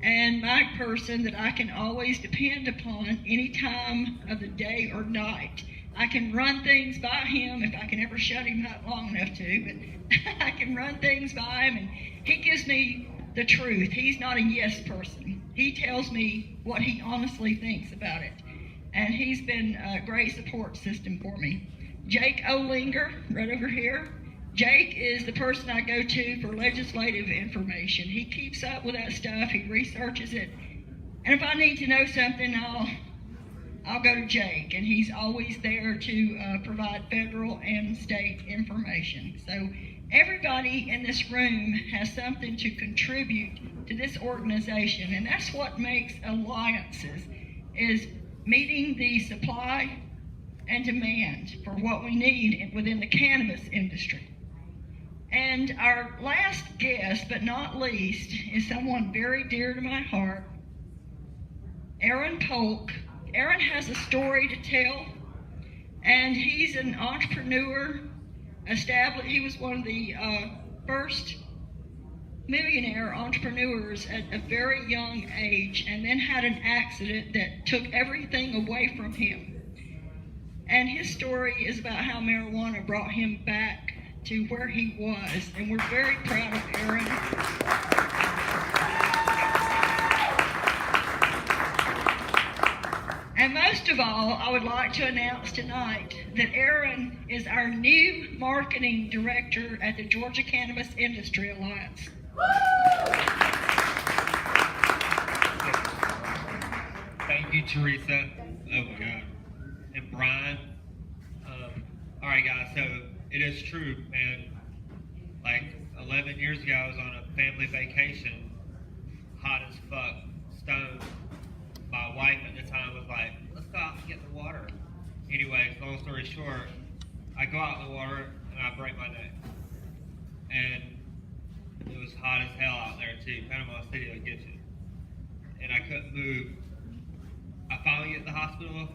and my person that I can always depend upon any time of the day or night. I can run things by him if I can ever shut him up long enough to, but I can run things by him and he gives me the truth. He's not a yes person. He tells me what he honestly thinks about it. And he's been a great support system for me. Jake Olinger, right over here. Jake is the person I go to for legislative information. He keeps up with that stuff. He researches it. And if I need to know something, I'll go to Jake. And he's always there to provide federal and state information. So everybody in this room has something to contribute to this organization. And that's what makes alliances, is meeting the supply and demand for what we need within the cannabis industry. And our last guest, but not least, is someone very dear to my heart, Aaron Polk. Aaron has a story to tell, and he's an entrepreneur. He was one of the first millionaire entrepreneurs at a very young age, and then had an accident that took everything away from him. And his story is about how marijuana brought him back to where he was, and we're very proud of Aaron. And most of all, I would like to announce tonight that Aaron is our new marketing director at the Georgia Cannabis Industry Alliance. Thank you, Teresa. Oh my God. And Brian. All right, guys, so it is true, man. Like 11 years ago, I was on a family vacation, hot as fuck, stoned. My wife at the time was like, let's go out and get the water. Anyways, long story short, I go out in the water and I break my neck. And it was hot as hell out there too. Panama City will get you. And I couldn't move. I finally get to the hospital.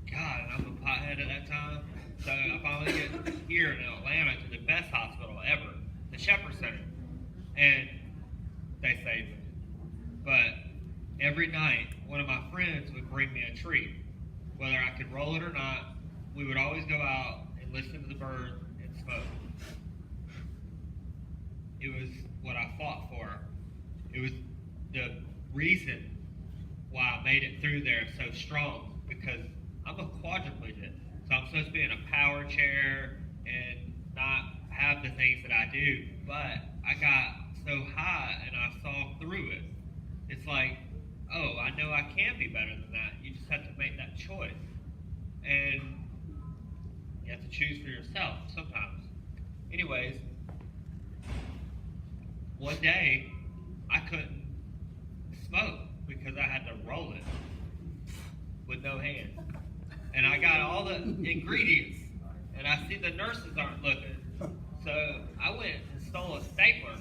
God, and I'm a pothead at that time. So I finally get here in Atlanta to the best hospital ever, the Shepherd Center. And they saved me. But every night, one of my friends would bring me a treat. Whether I could roll it or not, we would always go out and listen to the birds and smoke. It was what I fought for. It was the reason why I made it through there so strong, because I'm a quadriplegic. So I'm supposed to be in a power chair and not have the things that I do. But I got so high and I saw through it. It's like, oh, I know I can be better than that. You just have to make that choice. And you have to choose for yourself sometimes. Anyways, one day I couldn't smoke because I had to roll it with no hands. And I got all the ingredients, and I see the nurses aren't looking. So I went and stole a stapler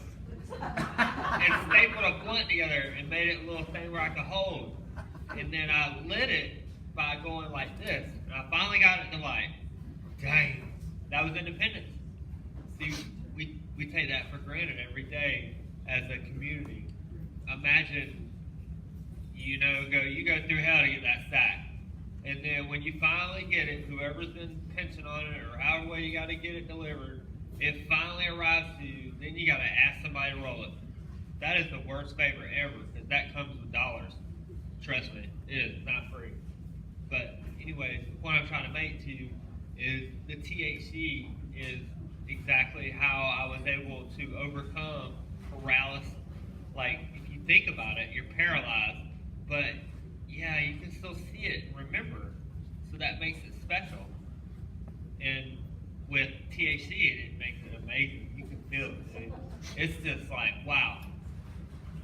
and stapled a blunt together and made it a little thing where I could hold. And then I lit it by going like this. And I finally got it to light. Dang, that was independence. See, we take that for granted every day as a community. Imagine, you go through hell to get that sack. And then when you finally get it, whoever's been pinching on it or however way you got to get it delivered, it finally arrives to you, then you got to ask somebody to roll it. That is the worst favor ever, because that comes with dollars. Trust me, it is not free. But anyways, the point I'm trying to make to you is the THC is exactly how I was able to overcome paralysis. Like, if you think about it, you're paralyzed, but yeah, you can still see it and remember. So that makes it special. And with THC, it makes it amazing. You can feel it. It's just like, wow.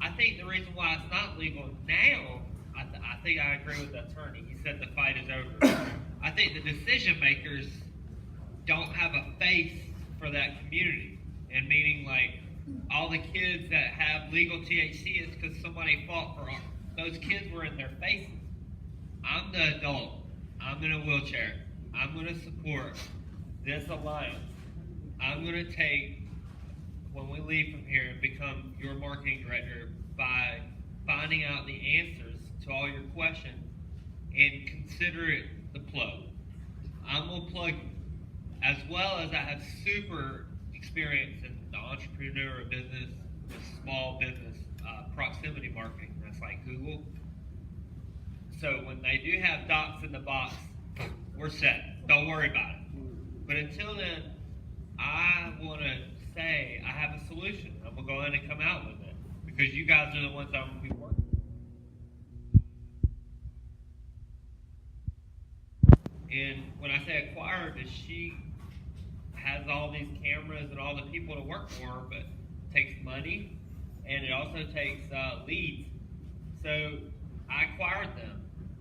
I think the reason why it's not legal now, I think I agree with the attorney. He said the fight is over. I think the decision makers don't have a face for that community. And meaning, like, all the kids that have legal THC is because somebody fought for them. Those kids were in their faces. I'm the adult. I'm in a wheelchair. I'm going to support this alliance. I'm going to take, when we leave from here, and become your marketing director by finding out the answers to all your questions and consider it the plug. I'm going to plug you. As well as I have super experience in the entrepreneur business, the small business, proximity marketing. That's like Google. So when they do have docs in the box, we're set. Don't worry about it. But until then, I want to say I have a solution. I'm going to go in and come out with it. Because you guys are the ones I'm going to be working with. And when I say acquired, she has all these cameras and all the people to work for her, but it takes money, and it also takes leads. So I acquired them,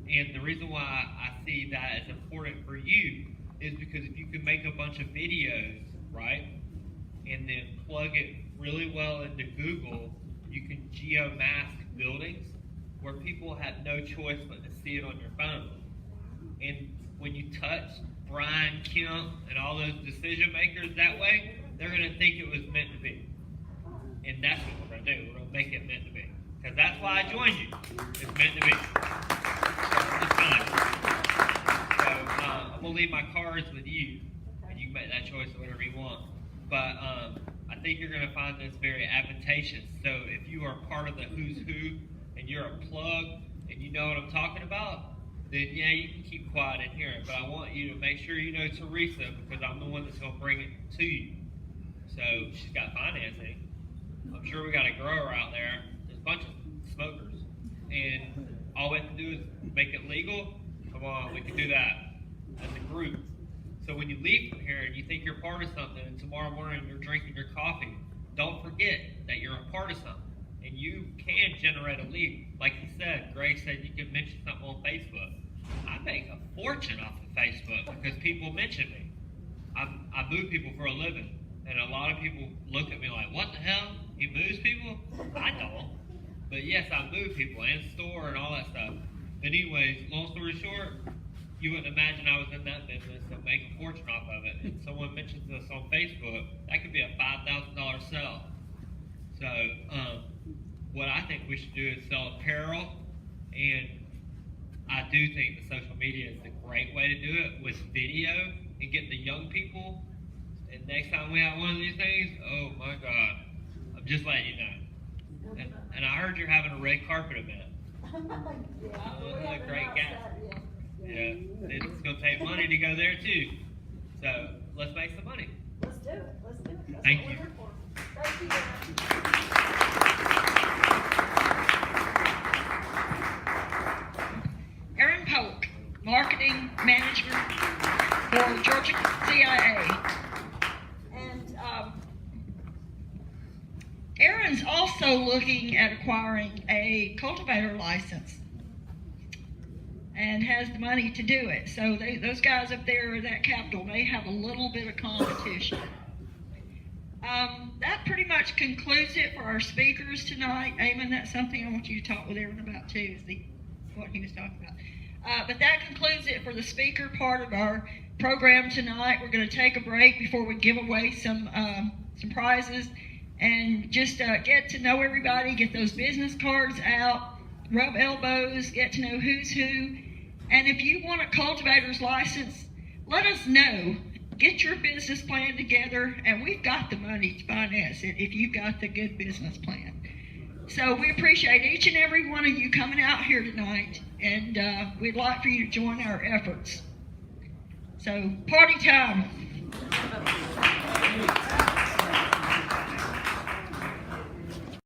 And the reason why I see that as important for you is because if you can make a bunch of videos, right, and then plug it really well into Google, you can geo-mask buildings where people have no choice but to see it on your phone. And when you touch Brian Kemp and all those decision makers that way, they're going to think it was meant to be. And that's what we're going to do. We're going to make it meant to be. Because that's why I joined you. It's meant to be. It's fine. So I'm going to leave my cards with you, and you can make that choice of whatever you want. But I think you're going to find this very advantageous. So if you are part of the who's who, and you're a plug, and you know what I'm talking about, then yeah, you can keep quiet in here. But I want you to make sure you know Teresa, because I'm the one that's going to bring it to you. So she's got financing. I'm sure we got a grower out there. There's a bunch of smokers. And all we have to do is make it legal. Come on, we can do that as a group. So when you leave from here and you think you're part of something, and tomorrow morning you're drinking your coffee, don't forget that you're a part of something. And you can generate a lead. Like you said, Greg said you can mention something on Facebook. I make a fortune off of Facebook because people mention me. I move people for a living. And a lot of people look at me like, what the hell? He moves people? I don't. But yes, I move people and store and all that stuff. But anyways, long story short, you wouldn't imagine I was in that business and make a fortune off of it. And someone mentions us on Facebook, that could be a $5,000 sell. So what I think we should do is sell apparel, and I do think that social media is a great way to do it with video and get the young people. And next time we have one of these things, oh my God, I'm just letting you know. And I heard you're having a red carpet event. Great guy. Yeah, it's going to take money to go there too. So let's make some money. Let's do it. Let's do it. That's Thank what you. we're here for. Thank you. Aaron Polk, Marketing Manager for Georgia CIA. And Aaron's also looking at acquiring a cultivator license and has the money to do it. So those guys up there at that Capitol, they have a little bit of competition. That pretty much concludes it for our speakers tonight. Eamon, that's something I want you to talk with Aaron about too, is what he was talking about. But that concludes it for the speaker part of our program tonight. We're going to take a break before we give away some prizes and just get to know everybody, get those business cards out, rub elbows, get to know who's who. And if you want a cultivator's license, let us know. Get your business plan together, and we've got the money to finance it if you've got the good business plan. So we appreciate each and every one of you coming out here tonight, and we'd like for you to join our efforts. So, party time.